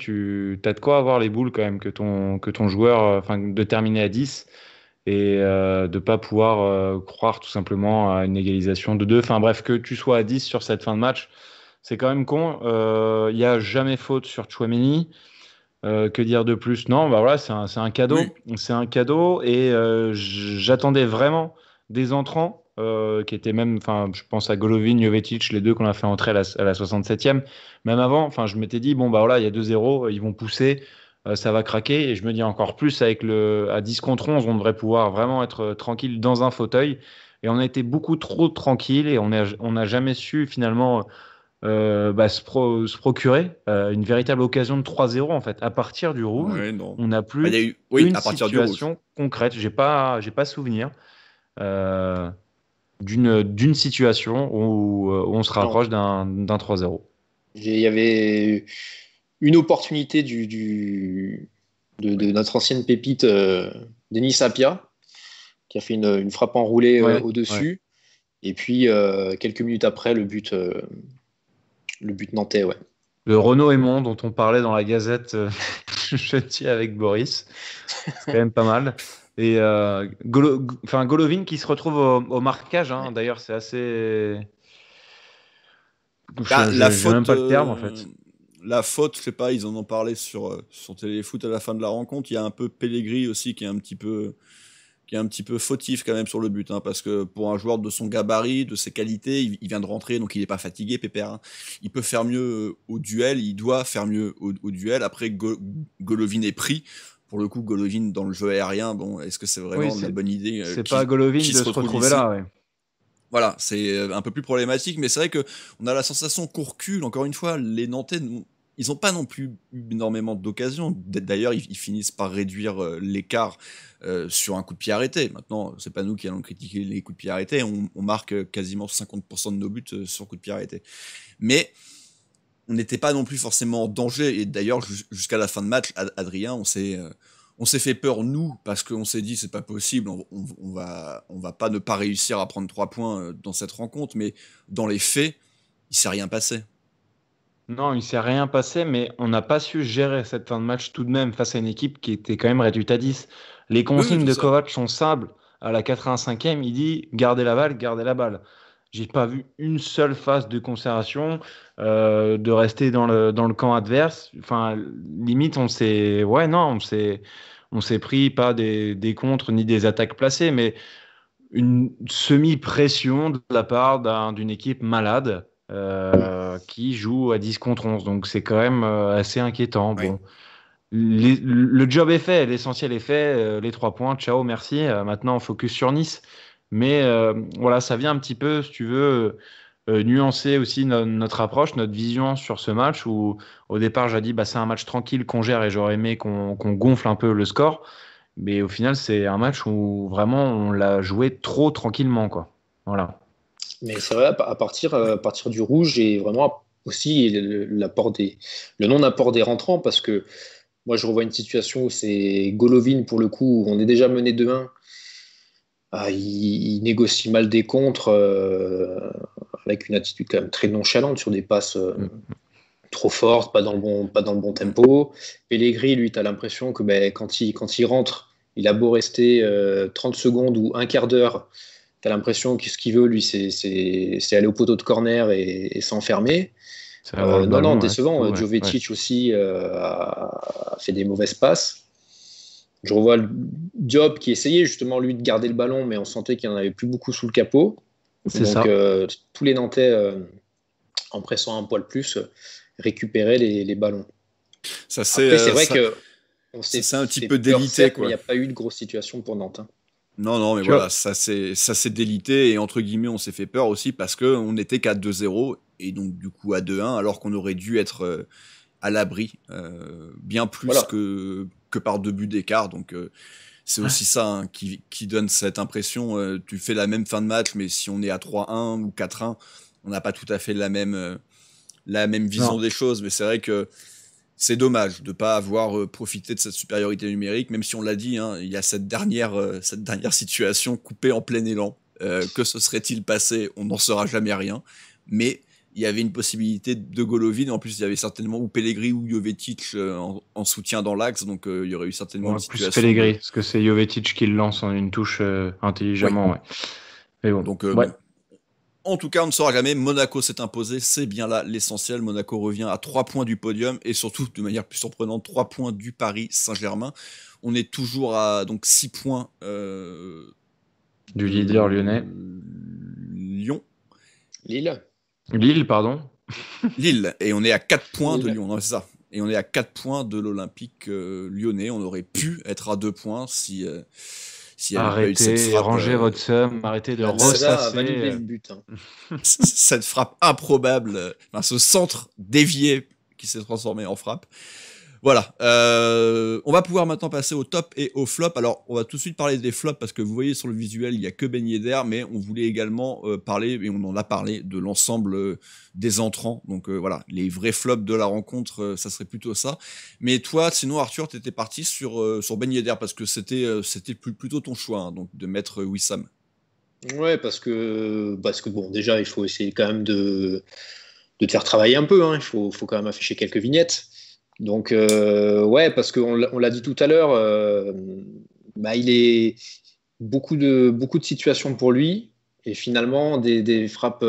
t'as de quoi avoir les boules quand même que ton joueur, de terminer à 10 et de pas pouvoir croire tout simplement à une égalisation de 2. Enfin bref, que tu sois à 10 sur cette fin de match, c'est quand même con. Il n'y a jamais faute sur Tchouaméni. Que dire de plus? Non, bah voilà, c'est un cadeau. Oui. C'est un cadeau et j'attendais vraiment des entrants qui étaient même, je pense à Golovin, Jovetic, les deux qu'on a fait entrer à la 67e. Même avant, je m'étais dit, bon, bah voilà, il y a 2-0, ils vont pousser, ça va craquer. Et je me dis encore plus, à 10 contre 11, on devrait pouvoir vraiment être tranquille dans un fauteuil. Et on a été beaucoup trop tranquille et on n'a jamais su finalement... se procurer une véritable occasion de 3-0 en fait. À partir du rouge, on n'a plus une situation concrète. J'ai pas souvenir d'une situation où on se rapproche d'un 3-0. Il y avait une opportunité de notre ancienne pépite Denis Sapia qui a fait une frappe enroulée au-dessus. Et puis quelques minutes après, le but nantais, ouais. Le Renaud Aymon dont on parlait dans la Gazette jeudi avec Boris, c'est quand même pas mal. Et Golovin qui se retrouve au marquage, hein. D'ailleurs c'est assez... La faute, même pas le terme en fait. La faute, je sais pas, ils en ont parlé sur Téléfoot à la fin de la rencontre. Il y a un peu Pellegrini aussi qui est un petit peu fautif quand même sur le but, hein, parce que pour un joueur de son gabarit, de ses qualités, il vient de rentrer, donc il n'est pas fatigué, Pépère. Hein. Il peut faire mieux au duel, il doit faire mieux au duel. Après, Golovin est pris. Pour le coup, Golovin dans le jeu aérien, bon, est-ce que c'est vraiment la bonne idée C'est pas Golovin de se retrouver ici là, ouais. Voilà, c'est un peu plus problématique, mais c'est vrai qu'on a la sensation qu'on recule. Encore une fois, les Nantais, ils n'ont pas non plus eu énormément d'occasions. D'ailleurs, ils finissent par réduire l'écart sur un coup de pied arrêté. Maintenant, c'est pas nous qui allons critiquer les coups de pied arrêtés. On marque quasiment 50% de nos buts sur coup de pied arrêté. Mais on n'était pas non plus forcément en danger. Et d'ailleurs, jusqu'à la fin de match, Adrien, on s'est fait peur, nous, parce qu'on s'est dit, c'est pas possible, on va pas ne pas réussir à prendre 3 points dans cette rencontre. Mais dans les faits, il s'est rien passé. Non, il s'est rien passé, mais on n'a pas su gérer cette fin de match tout de même face à une équipe qui était quand même réduite à 10. Les consignes de Kovac sont simples. À la 85e, il dit « gardez la balle ». J'ai pas vu une seule phase de conservation, de rester dans le camp adverse. Enfin, limite, on s'est pris pas des contres ni des attaques placées, mais une semi-pression de la part d'une équipe malade. Qui joue à 10 contre 11, donc c'est quand même assez inquiétant. Oui. Bon, le job est fait, l'essentiel est fait, les 3 points, ciao, merci. Maintenant, on focus sur Nice. Mais voilà, ça vient un petit peu, si tu veux, nuancer aussi notre approche, notre vision sur ce match où au départ, j'ai dit c'est un match tranquille qu'on gère et j'aurais aimé qu'on gonfle un peu le score. Mais au final, c'est un match où vraiment on l'a joué trop tranquillement, quoi. Voilà. Mais c'est vrai, à partir du rouge et vraiment aussi le non-apport des rentrants, parce que moi je revois une situation où c'est Golovin pour le coup, où on est déjà mené 2-1. Il négocie mal des contres avec une attitude quand même très nonchalante sur des passes trop fortes, pas dans le bon tempo. Pellegrini, lui, tu as l'impression que quand il rentre, il a beau rester 30 secondes ou un quart d'heure, t'as l'impression que ce qu'il veut, lui, c'est aller au poteau de corner et s'enfermer. Non, décevant. Jovetic aussi a fait des mauvaises passes. Je revois Diop qui essayait justement lui de garder le ballon, mais on sentait qu'il n'y en avait plus beaucoup sous le capot. Donc tous les Nantais, en pressant un poil plus, récupéraient les ballons. C'est vrai que c'est un petit peu délité. Il n'y a pas eu de grosse situation pour Nantes. Non, mais voilà, ça s'est délité et entre guillemets, on s'est fait peur aussi parce qu'on n'était qu'à 2-0 et donc du coup à 2-1 alors qu'on aurait dû être à l'abri bien plus que par 2 buts d'écart. Donc c'est aussi ça qui donne cette impression. Tu fais la même fin de match, mais si on est à 3-1 ou 4-1, on n'a pas tout à fait la même vision des choses. Mais c'est vrai que c'est dommage de ne pas avoir profité de cette supériorité numérique, même si on l'a dit, il y a cette dernière situation coupée en plein élan. Que se serait-il passé? On n'en saura jamais rien. Mais il y avait une possibilité de Golovin. En plus, il y avait certainement ou Pellegrini ou Jovetic en soutien dans l'axe. Donc, il y aurait eu certainement une situation. Plus Pellegrini, parce que c'est Jovetic qui le lance en une touche intelligemment. Ouais. Mais bon. Donc, en tout cas, on ne saura jamais. Monaco s'est imposé, c'est bien là l'essentiel. Monaco revient à 3 points du podium et surtout, de manière plus surprenante, 3 points du Paris Saint-Germain. On est toujours à donc 6 points du leader lyonnais. Lille, pardon. Lille. Et on est à 4 points de Lyon, non, c'est ça. Et on est à 4 points de l'Olympique lyonnais. On aurait pu être à 2 points si arrêtez, rangez votre somme, arrêtez de ressasser. Valider le but. Cette frappe improbable, ce centre dévié qui s'est transformé en frappe. Voilà. On va pouvoir maintenant passer au top et au flop. Alors, on va tout de suite parler des flops parce que vous voyez sur le visuel, il n'y a que Ben Yedder, mais on voulait également parler, et on en a parlé, de l'ensemble des entrants. Donc voilà, les vrais flops de la rencontre, ça serait plutôt ça. Mais toi, sinon, Arthur, tu étais parti sur Ben Yedder parce que c'était plutôt ton choix, donc de mettre Wissam. Ouais, parce que bon, déjà, il faut essayer quand même de te faire travailler un peu. Il faut quand même afficher quelques vignettes. Donc, parce qu'on l'a dit tout à l'heure, il est beaucoup de situations pour lui et finalement des frappes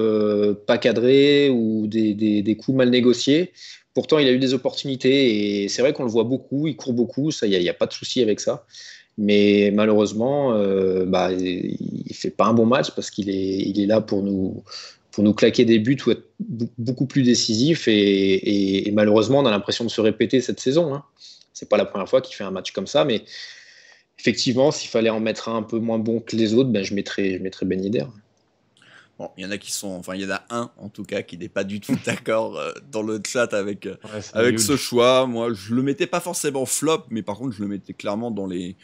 pas cadrées ou des coups mal négociés. Pourtant, il a eu des opportunités et c'est vrai qu'on le voit beaucoup, il court beaucoup, ça, il n'y a pas de souci avec ça. Mais malheureusement, il fait pas un bon match parce qu'il est là pour nous claquer des buts ou être beaucoup plus décisif et malheureusement on a l'impression de se répéter cette saison. C'est pas la première fois qu'il fait un match comme ça, mais effectivement s'il fallait en mettre un peu moins bon que les autres, je mettrais Ben Yedder. Bon, il y en a il y en a un en tout cas qui n'est pas du tout d'accord dans le chat avec ce choix. Moi je le mettais pas forcément flop, mais par contre je le mettais clairement dans les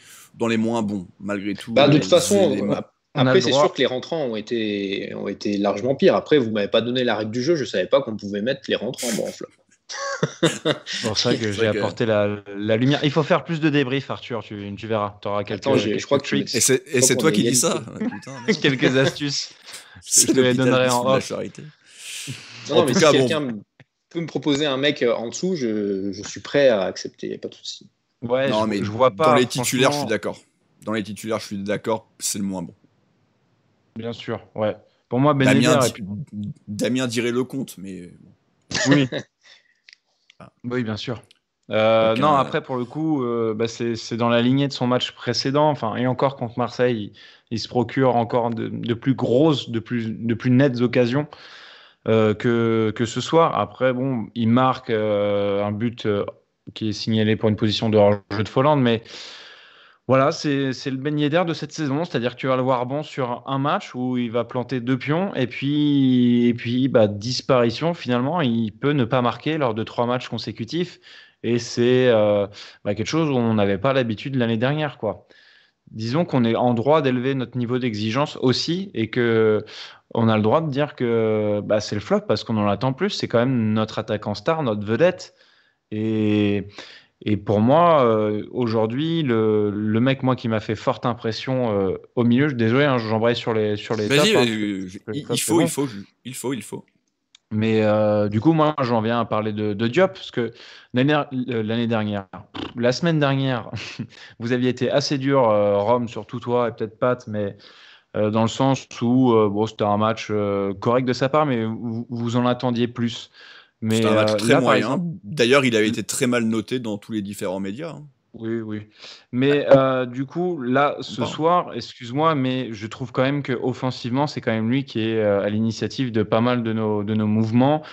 moins bons malgré tout. De toute façon. Après, c'est sûr que les rentrants ont été largement pires. Après, vous ne m'avez pas donné la règle du jeu. Je ne savais pas qu'on pouvait mettre les rentrants en flop. C'est pour ça que j'ai apporté la lumière. Il faut faire plus de débriefs, Arthur. Tu verras. Tu auras quelques tricks. Et c'est toi qui dis ça. Quelques astuces. Je te les donnerai en off. Non, mais si quelqu'un peut me proposer un mec en dessous, je suis prêt à accepter. Pas de souci. Ouais, non, mais je vois pas. Dans les titulaires, je suis d'accord. C'est le moins bon. Bien sûr, ouais. Pour moi, Damien dirait Lecomte, mais... Oui. Oui, bien sûr. Non, après, pour le coup, c'est dans la lignée de son match précédent. Et encore contre Marseille, il se procure encore de plus grosses, de plus nettes occasions que ce soir. Après, bon, il marque un but qui est signalé pour une position de hors-jeu de Folland, mais... Voilà, c'est le Ben Yedder de cette saison, c'est-à-dire que tu vas le voir bon sur un match où il va planter 2 pions et puis disparition finalement, il peut ne pas marquer lors de 3 matchs consécutifs et c'est quelque chose où on n'avait pas l'habitude l'année dernière, quoi. Disons qu'on est en droit d'élever notre niveau d'exigence aussi et que on a le droit de dire que c'est le flop parce qu'on en attend plus, c'est quand même notre attaquant star, notre vedette et pour moi, aujourd'hui, le mec qui m'a fait forte impression au milieu, désolé, j'embraye sur les Vas-y, tops. Il faut. Mais du coup, moi, j'en viens à parler de Diop, parce que l'année dernière, la semaine dernière, vous aviez été assez dur, Rome, surtout toi, et peut-être Pat, mais dans le sens où c'était un match correct de sa part, mais vous en attendiez plus. Mais c'était un match très moyen. Exemple... D'ailleurs, il avait été très mal noté dans tous les différents médias. Oui. Mais du coup, là, ce soir, excuse-moi, mais je trouve quand même qu'offensivement, c'est quand même lui qui est à l'initiative de pas mal de nos mouvements,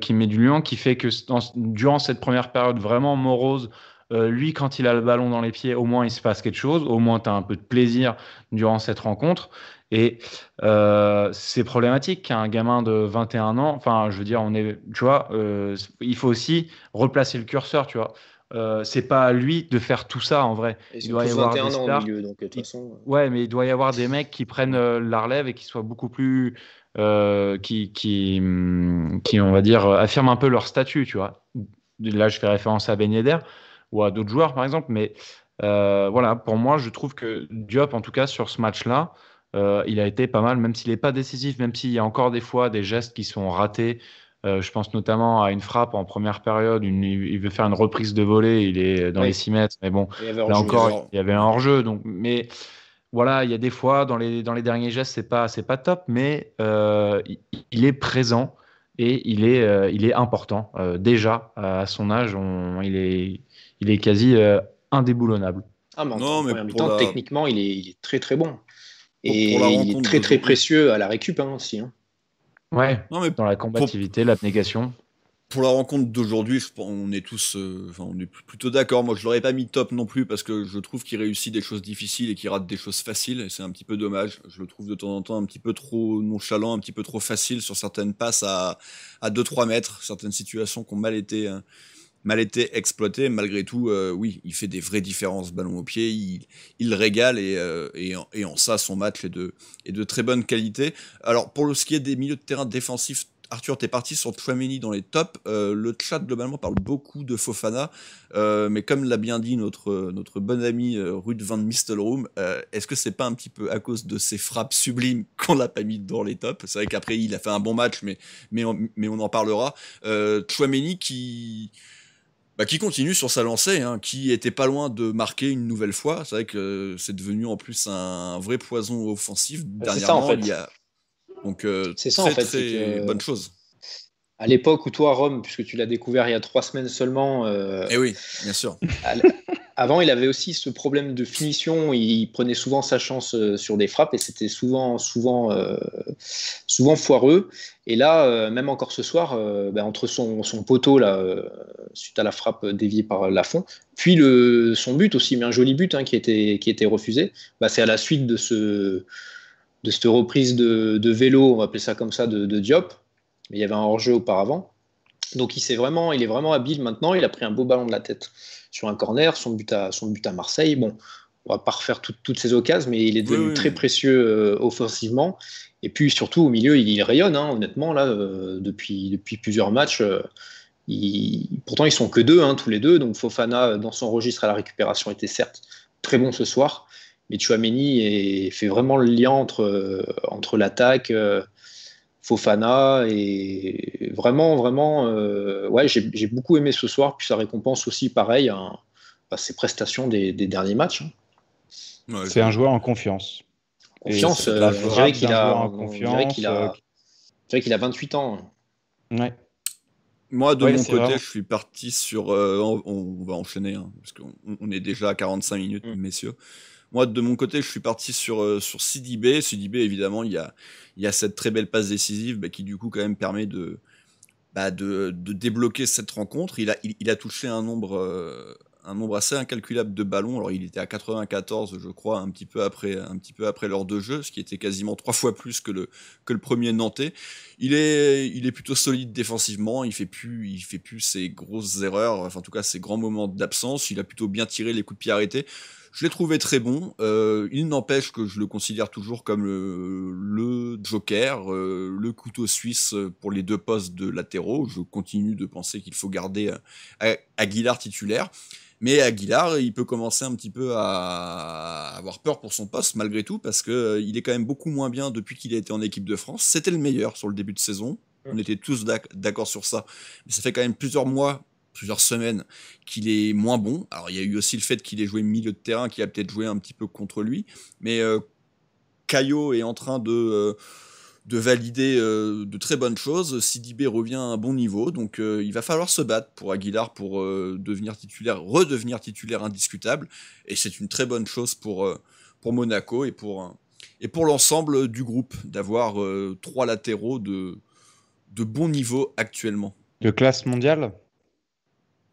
qui met du lion, qui fait que durant cette première période vraiment morose, lui, quand il a le ballon dans les pieds, au moins il se passe quelque chose, au moins tu as un peu de plaisir durant cette rencontre. Et c'est problématique qu'un gamin de 21 ans, enfin, je veux dire, tu vois, il faut aussi replacer le curseur, tu vois. C'est pas à lui de faire tout ça en vrai. Il doit y avoir 21 ans au milieu, donc de toute façon. Ouais, mais il doit y avoir des mecs qui prennent la relève et qui soient beaucoup plus, qui, on va dire, affirment un peu leur statut, tu vois. Là, je fais référence à Ben Yedder ou à d'autres joueurs, par exemple, mais voilà, pour moi, je trouve que Diop, en tout cas, sur ce match-là, il a été pas mal, même s'il n'est pas décisif, même s'il y a encore des fois des gestes qui sont ratés. Je pense notamment à une frappe en première période. Il veut faire une reprise de volée. Il est dans les 6 mètres. Mais bon, là encore, il y avait un hors-jeu. Donc, mais voilà, il y a des fois, dans les derniers gestes, c'est pas top. Mais il est présent et il est important. Déjà, à son âge, il est quasi indéboulonnable. Ah, mais en première mi-temps, techniquement, il est très, très bon. Et il est très, très précieux à la récup aussi. Ouais, dans la combativité, l'abnégation. Pour la rencontre d'aujourd'hui, on est tous on est plutôt d'accord. Moi, je l'aurais pas mis top non plus parce que je trouve qu'il réussit des choses difficiles et qu'il rate des choses faciles. Et c'est un petit peu dommage. Je le trouve de temps en temps un petit peu trop nonchalant, un petit peu trop facile sur certaines passes à 2-3 mètres, certaines situations qui ont mal été exploité. Malgré tout, oui, il fait des vraies différences ballon au pied, il régale et en ça, son match est de très bonne qualité. Alors, pour ce qui est des milieux de terrain défensifs, Arthur, t'es parti sur Tchouaméni dans les tops. Le chat, globalement, parle beaucoup de Fofana, mais comme l'a bien dit notre bon ami Ruud van Nistelrooy, est-ce que c'est pas un petit peu à cause de ses frappes sublimes qu'on l'a pas mis dans les tops? C'est vrai qu'après, il a fait un bon match, mais on en parlera. Tchouaméni qui continue sur sa lancée, qui était pas loin de marquer une nouvelle fois. C'est vrai que c'est devenu en plus un vrai poison offensif. Dernièrement, c'est ça, en fait. Il y a... Donc, c'est ça, en fait, très bonne chose. À l'époque où toi, Rome, puisque tu l'as découvert il y a 3 semaines seulement... Eh oui, bien sûr. Avant, il avait aussi ce problème de finition. Il prenait souvent sa chance sur des frappes et c'était souvent foireux. Et là, même encore ce soir, entre son poteau là, suite à la frappe déviée par Lafont, puis son but aussi, mais un joli but qui a été refusé. C'est à la suite de cette reprise de vélo, on va appeler ça comme ça, de Diop. Mais il y avait un hors-jeu auparavant. Donc il est vraiment habile maintenant. Il a pris un beau ballon de la tête sur un corner, son but à Marseille. Bon, on va pas refaire toutes ces occasions, mais il est devenu très précieux offensivement. Et puis surtout au milieu, il rayonne, honnêtement, là, depuis plusieurs matchs. Pourtant, ils sont que 2, tous les deux. Donc Fofana, dans son registre à la récupération, était certes très bon ce soir. Mais Tchouaméni fait vraiment le lien entre l'attaque, Fofana, et vraiment, j'ai beaucoup aimé ce soir. Puis ça récompense aussi, pareil, ses prestations des derniers matchs. Ouais, c'est un joueur en confiance. On dirait qu'il a 28 ans. Ouais. Moi, de mon côté, je suis parti sur... on va enchaîner, parce qu'on est déjà à 45 minutes, messieurs. Moi, de mon côté, je suis parti sur Sidibé. Sidibé, évidemment, il y a cette très belle passe décisive qui, du coup, quand même permet de débloquer cette rencontre. Il a touché un nombre assez incalculable de ballons. Alors, il était à 94, je crois, un petit peu après l'heure de jeu, ce qui était quasiment 3 fois plus que le premier Nantais. Il est plutôt solide défensivement. Il fait plus ses grosses erreurs, enfin, en tout cas, ses grands moments d'absence. Il a plutôt bien tiré les coups de pied arrêtés. Je l'ai trouvé très bon. Il n'empêche que je le considère toujours comme le joker, le couteau suisse pour les 2 postes de latéraux. Je continue de penser qu'il faut garder Aguilar titulaire. Mais Aguilar, il peut commencer un petit peu à avoir peur pour son poste, malgré tout, parce qu'il est quand même beaucoup moins bien depuis qu'il a été en équipe de France. C'était le meilleur sur le début de saison. On était tous d'accord sur ça. Mais ça fait quand même plusieurs semaines qu'il est moins bon. Alors il y a eu aussi le fait qu'il ait joué milieu de terrain qui a peut-être joué un petit peu contre lui, mais Caio est en train de valider de très bonnes choses. Sidibé revient à un bon niveau, donc il va falloir se battre pour Aguilar pour redevenir titulaire indiscutable, et c'est une très bonne chose pour Monaco et pour l'ensemble du groupe d'avoir 3 latéraux de bon niveau actuellement. De classe mondiale?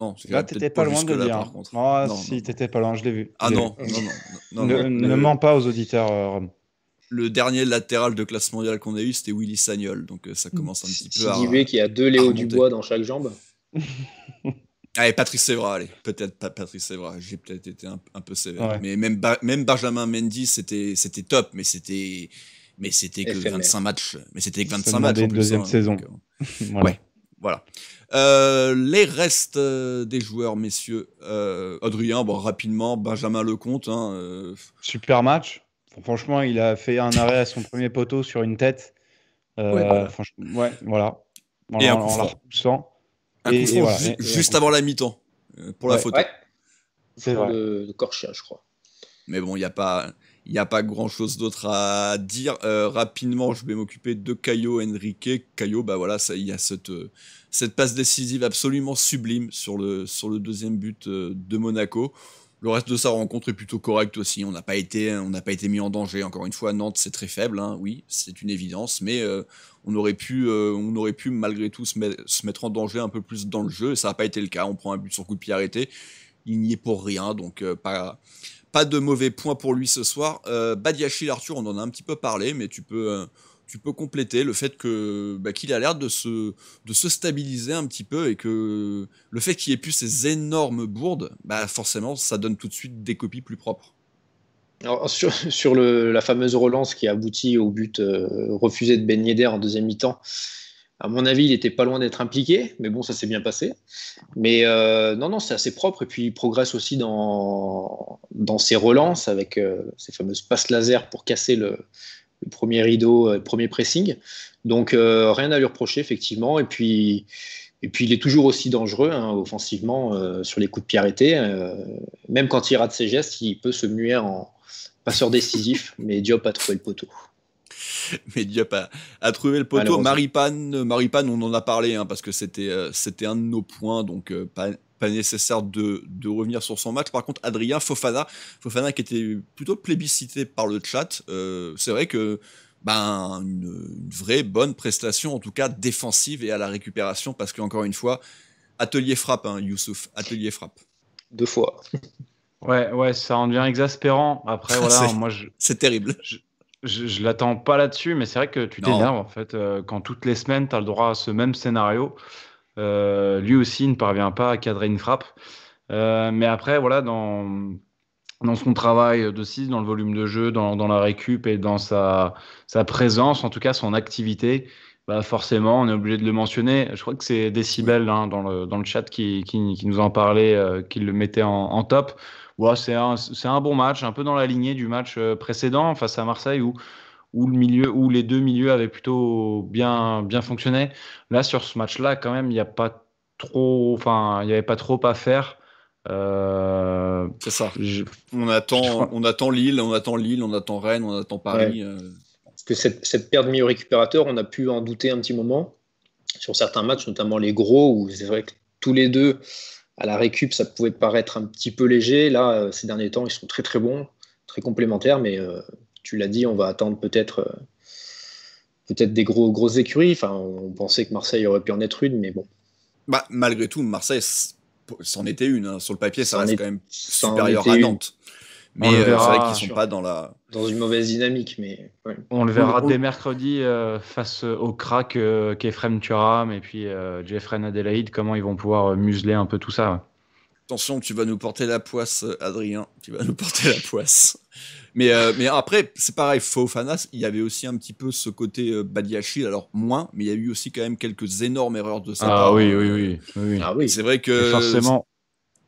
Non, là, t'étais pas loin de le dire. Par contre. Oh, non, si, t'étais pas loin, je l'ai vu. Ah non. Ne mens pas aux auditeurs, Rome. Le dernier latéral de classe mondiale qu'on a eu, c'était Willy Sagnol, donc ça commence un petit peu à... Sidibé qui a 2 Léo Dubois dans chaque jambe. Allez, Patrice Evra, peut-être pas Patrice Evra, j'ai peut-être été un peu sévère. Ouais. Mais même Benjamin Mendy, c'était top, mais c'était que 25 matchs. Mais c'était que 25 matchs. C'était deuxième saison. Voilà. Les restes des joueurs, messieurs. Adrien, rapidement, Benjamin Lecomte. Super match. Franchement, il a fait un arrêt à son premier poteau sur une tête. Voilà. Et un coup franc. En la repoussant. Juste avant la mi-temps, pour la photo. Ouais. C'est vrai. De Corchia, je crois. Mais bon, il n'y a pas grand-chose d'autre à dire. Rapidement, je vais m'occuper de Caio Henrique. Caio, il y a cette passe décisive absolument sublime sur le deuxième but de Monaco. Le reste de sa rencontre est plutôt correct aussi. On n'a pas été mis en danger. Encore une fois, Nantes, c'est très faible. Oui, c'est une évidence. Mais on aurait pu malgré tout se mettre en danger un peu plus dans le jeu. Et ça n'a pas été le cas. On prend un but sur coup de pied arrêté. Il n'y est pour rien. Donc, pas de mauvais points pour lui ce soir. Badiachil, Arthur, on en a un petit peu parlé. Mais tu peux compléter le fait qu'il a l'air de se stabiliser un petit peu, et que le fait qu'il ait plus ces énormes bourdes, forcément ça donne tout de suite des copies plus propres. Alors, sur la fameuse relance qui a abouti au but refusé de Ben Yedder en deuxième mi-temps, à mon avis il était pas loin d'être impliqué, mais bon, ça s'est bien passé. Mais non, c'est assez propre, et puis il progresse aussi dans ses relances avec ces fameuses passes laser pour casser le premier rideau, le premier pressing. Donc rien à lui reprocher, effectivement. Et puis il est toujours aussi dangereux offensivement sur les coups de pied arrêtés. Même quand il rate ses gestes, il peut se muer en passeur décisif. Mais Diop a trouvé le poteau. Mais Diop a trouvé le poteau. Maripane, on en a parlé, parce que c'était un de nos points, donc pas nécessaire de revenir sur son match. Par contre, Adrien, Fofana qui était plutôt plébiscité par le chat, c'est vrai que une vraie bonne prestation, en tout cas défensive et à la récupération, parce qu'encore une fois, atelier frappe, Youssouf, atelier frappe. 2 fois. Ouais, ça en devient exaspérant. Après, voilà, moi, c'est terrible. Je l'attends pas là-dessus, mais c'est vrai que tu t'énerves, en fait, quand toutes les semaines, tu as le droit à ce même scénario. Lui aussi ne parvient pas à cadrer une frappe. Mais après, voilà, dans son travail de 6, dans le volume de jeu, dans la récup et dans sa présence, en tout cas son activité, forcément, on est obligé de le mentionner. Je crois que c'est Décibel dans le chat qui nous en parlait, qui le mettait en top. Ouais, c'est un bon match, un peu dans la lignée du match précédent face à Marseille où les deux milieux avaient plutôt bien fonctionné. Là, sur ce match-là, quand même, il n'y avait pas trop à faire. C'est ça. On attend Lille, on attend Rennes, on attend Paris. Ouais. Parce que cette paire de milieux récupérateurs, on a pu en douter un petit moment sur certains matchs, notamment les gros, où c'est vrai que tous les deux, à la récup, ça pouvait paraître un petit peu léger. Là, ces derniers temps, ils sont très très bons, très complémentaires, mais tu l'as dit, on va attendre peut-être des grosses écuries. Enfin, on pensait que Marseille aurait pu en être une, mais bon. Malgré tout, Marseille, c'en était une. Sur le papier, ça reste quand même supérieur à Nantes. Mais c'est vrai qu'ils ne sont pas dans une mauvaise dynamique. Mais ouais. On le verra dès mercredi face au crack qu'Efrem Thuram et puis Jeffrey Adelaide, comment ils vont pouvoir museler un peu tout ça. Ouais. Attention, tu vas nous porter la poisse, Adrien. Tu vas nous porter la poisse. Mais après, c'est pareil, Fofana, il y avait aussi un petit peu ce côté Badiachil, alors moins, mais il y a eu aussi quand même quelques énormes erreurs de sa part. Oui. Ah oui. C'est vrai que forcément,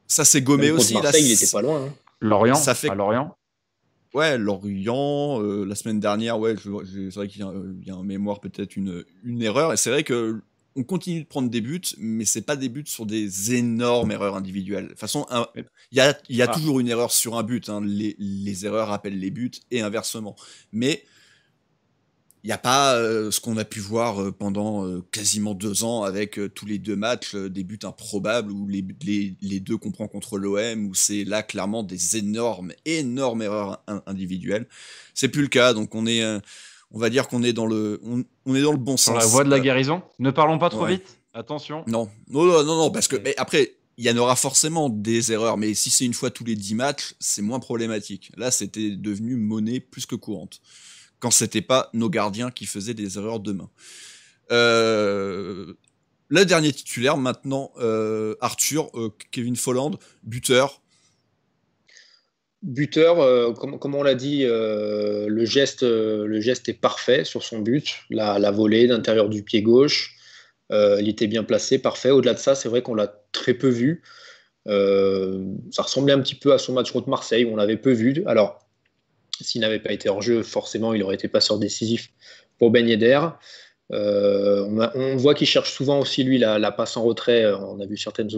ça s'est gommé aussi. Marseille, il était pas loin. Lorient, à Lorient. Ouais, Lorient, la semaine dernière, c'est vrai qu'il y a en mémoire peut-être une erreur, et c'est vrai que on continue de prendre des buts, mais c'est pas des buts sur des énormes erreurs individuelles. De toute façon, il y a toujours une erreur sur un but. Les erreurs rappellent les buts et inversement. Mais Il n'y a pas ce qu'on a pu voir pendant quasiment 2 ans avec tous les 2 matchs, des buts improbables ou les 2 qu'on prend contre l'OM, où c'est là clairement des énormes erreurs individuelles. C'est plus le cas, donc on va dire qu'on est dans le bon sens. Sur la voie de la guérison. Ne parlons pas trop vite. Attention. Non, parce que mais après, il y en aura forcément des erreurs, mais si c'est une fois tous les 10 matchs, c'est moins problématique. Là, c'était devenu monnaie plus que courante. Quand c'était pas nos gardiens qui faisaient des erreurs de main. Le dernier titulaire maintenant, Arthur, Kevin Folland, buteur. Buteur, comme on l'a dit, le geste est parfait sur son but, la volée d'intérieur du pied gauche, il était bien placé, parfait. Au-delà de ça, c'est vrai qu'on l'a très peu vu. Ça ressemblait un petit peu à son match contre Marseille, où on l'avait peu vu. Alors, s'il n'avait pas été hors jeu, forcément, il aurait été passeur décisif pour Ben Yedder. On voit qu'il cherche souvent aussi, lui, la passe en retrait. On a vu certaines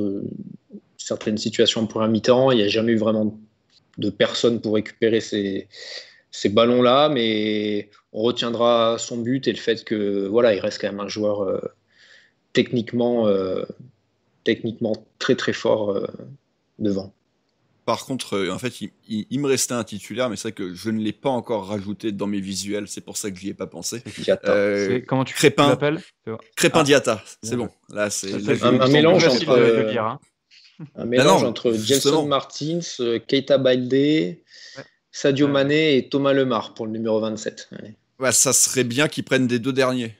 situations pour un mi-temps. Il n'y a jamais eu vraiment de personne pour récupérer ces ballons-là, mais on retiendra son but et le fait que il reste quand même un joueur techniquement très très fort devant. Par contre, en fait, il me restait un titulaire, mais c'est vrai que je ne l'ai pas encore rajouté dans mes visuels, c'est pour ça que j'y ai pas pensé. Comment tu l'appelles ? Crépin Diatta, c'est bon. Là, c'est un mélange entre Gelson Martins, Keita Balde, Sadio Mané et Thomas Lemar pour le numéro 27. Ouais, ça serait bien qu'ils prennent des 2 derniers,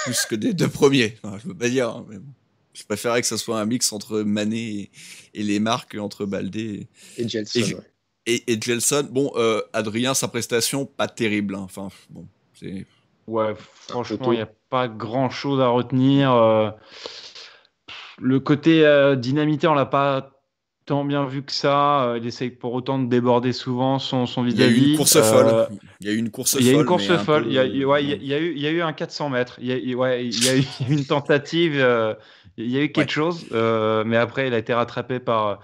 plus que des 2 premiers. Enfin, je veux pas dire, hein, mais bon. Je préférerais que ce soit un mix entre Mané et Lemar qu'entre Balde et Gelson. Et Gelson. Bon, Adrien, sa prestation, pas terrible. Hein. Enfin, bon, c'est... Ouais, franchement, il n'y a pas grand-chose à retenir. Le côté dynamité, on l'a pas tant bien vu que ça. Il essaye pour autant de déborder souvent son vis-à-vis. Il y a eu une course folle. Il y a eu une course folle. Il y a eu un 400 mètres. Il y a eu une tentative. Il y a eu quelque chose. Mais après, il a été rattrapé par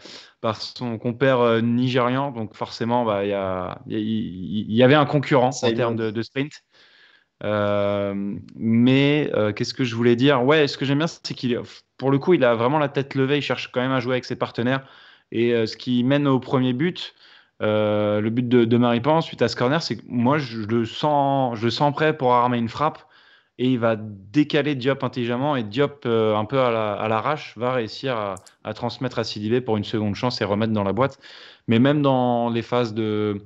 son compère nigérian. Donc forcément, il y avait un concurrent en termes de sprint. Mais qu'est-ce que je voulais dire ? Ouais, ce que j'aime bien, c'est pour le coup, il a vraiment la tête levée. Il cherche quand même à jouer avec ses partenaires. Et ce qui mène au premier but, le but de Maripan suite à ce corner, c'est que moi, je le sens prêt pour armer une frappe. Et il va décaler Diop intelligemment. Et Diop, un peu à l'arrache, va réussir à transmettre à Sidibé pour une seconde chance et remettre dans la boîte. Mais même dans les phases de...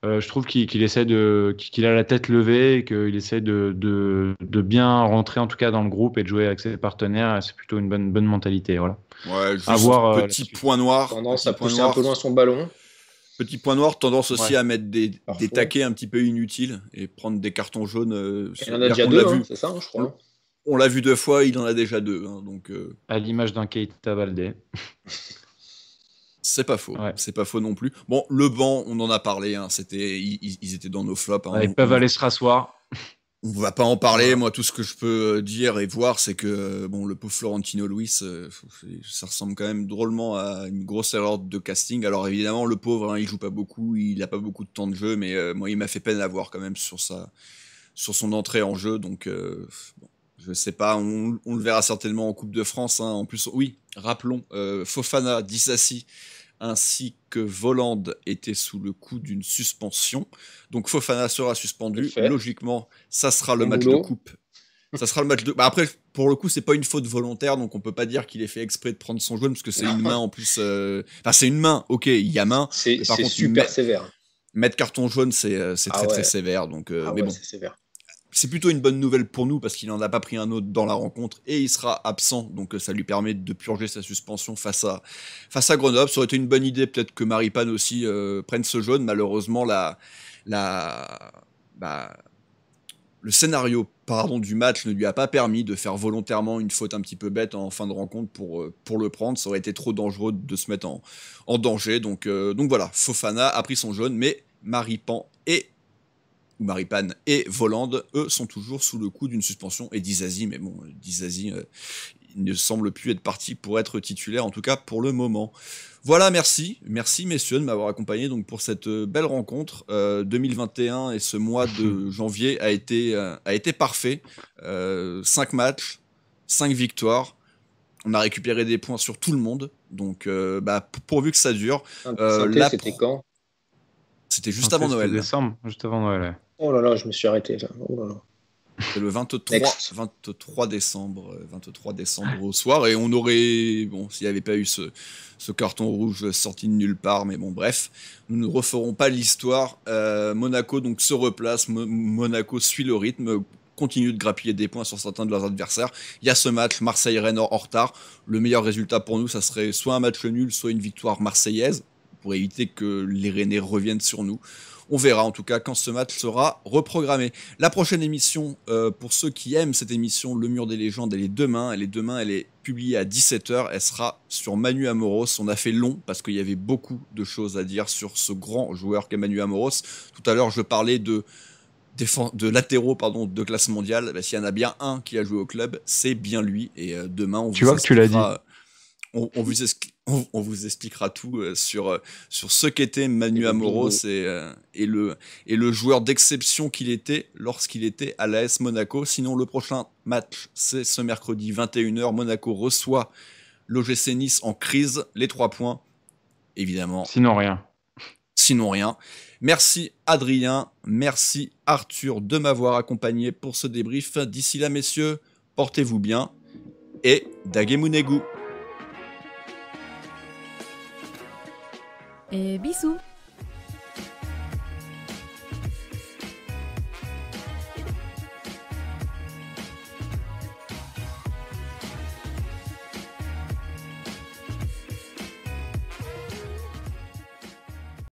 je trouve qu'il a la tête levée et qu'il essaie de bien rentrer en tout cas dans le groupe et de jouer avec ses partenaires. C'est plutôt une bonne mentalité. Voilà. Ouais, petit point noir. Tendance à pousser un peu loin son ballon. Petit point noir, tendance aussi à mettre des taquets un petit peu inutiles et prendre des cartons jaunes. Il en a déjà 2, c'est ça, je crois. On l'a vu 2 fois, il en a déjà 2. Hein, donc, à l'image d'un Keita Balde. C'est pas faux, c'est pas faux non plus. Bon, le banc, on en a parlé, hein, ils étaient dans nos flops. Hein, ils peuvent aller se rasseoir. On va pas en parler. Moi, tout ce que je peux dire et voir, c'est que le pauvre Florentino Luis, ça ressemble quand même drôlement à une grosse erreur de casting. Alors évidemment, le pauvre, il joue pas beaucoup, il a pas beaucoup de temps de jeu, mais moi, il m'a fait peine à voir quand même sur son entrée en jeu. Donc, je sais pas, on le verra certainement en Coupe de France. Hein. En plus, oui, rappelons, Fofana, Disasi ainsi que Voland étaient sous le coup d'une suspension. Donc Fofana sera suspendu. Logiquement, ça sera le match de coupe. Ça sera le match de... après, pour le coup, c'est pas une faute volontaire, donc on peut pas dire qu'il ait fait exprès de prendre son jaune, parce que c'est une main en plus... Enfin, c'est une main, ok, il y a main. C'est super sévère. Mettre carton jaune, c'est très sévère. Donc, mais bon. C'est sévère. C'est plutôt une bonne nouvelle pour nous parce qu'il n'en a pas pris un autre dans la rencontre et il sera absent, donc ça lui permet de purger sa suspension face à Grenoble. Ça aurait été une bonne idée peut-être que Maripane aussi prenne ce jaune. Malheureusement, le scénario du match ne lui a pas permis de faire volontairement une faute un petit peu bête en fin de rencontre pour le prendre. Ça aurait été trop dangereux de se mettre en danger. Donc voilà, Fofana a pris son jaune, mais Maripane et Voland, eux, sont toujours sous le coup d'une suspension. Et Disasi, mais bon, Disasi, il ne semble plus être parti pour être titulaire, en tout cas pour le moment. Voilà, merci messieurs de m'avoir accompagné donc pour cette belle rencontre. 2021 et ce mois de janvier a été parfait. 5 matchs, 5 victoires. On a récupéré des points sur tout le monde, donc pourvu que ça dure. C'était quand ? C'était juste avant Noël. Décembre, juste avant Noël. Ouais. Oh là là, je me suis arrêté là. Oh là là. C'est le 23 décembre au soir, et on aurait, s'il n'y avait pas eu ce carton rouge sorti de nulle part, mais bon, bref, nous ne referons pas l'histoire. Monaco donc se replace, Monaco suit le rythme, continue de grappiller des points sur certains de leurs adversaires. Il y a ce match Marseille-Rennes en retard. Le meilleur résultat pour nous, ça serait soit un match nul, soit une victoire marseillaise, pour éviter que les Rennais reviennent sur nous. On verra en tout cas quand ce match sera reprogrammé. La prochaine émission, pour ceux qui aiment cette émission, Le Mur des Légendes, elle est demain. Elle est publiée à 17h. Elle sera sur Manu Amoros. On a fait long parce qu'il y avait beaucoup de choses à dire sur ce grand joueur qu'est Manu Amoros. Tout à l'heure, je parlais de latéraux de classe mondiale. S'il y en a bien un qui a joué au club, c'est bien lui. Et demain, on vous expliquera tout sur ce qu'était Manu Amoros et le joueur d'exception qu'il était lorsqu'il était à l'AS Monaco. Sinon, le prochain match, c'est ce mercredi 21h. Monaco reçoit l'OGC Nice en crise. Les 3 points, évidemment. Sinon rien. Merci Adrien, merci Arthur de m'avoir accompagné pour ce débrief. D'ici là, messieurs, portez-vous bien et Dagemunegu. Et bisous.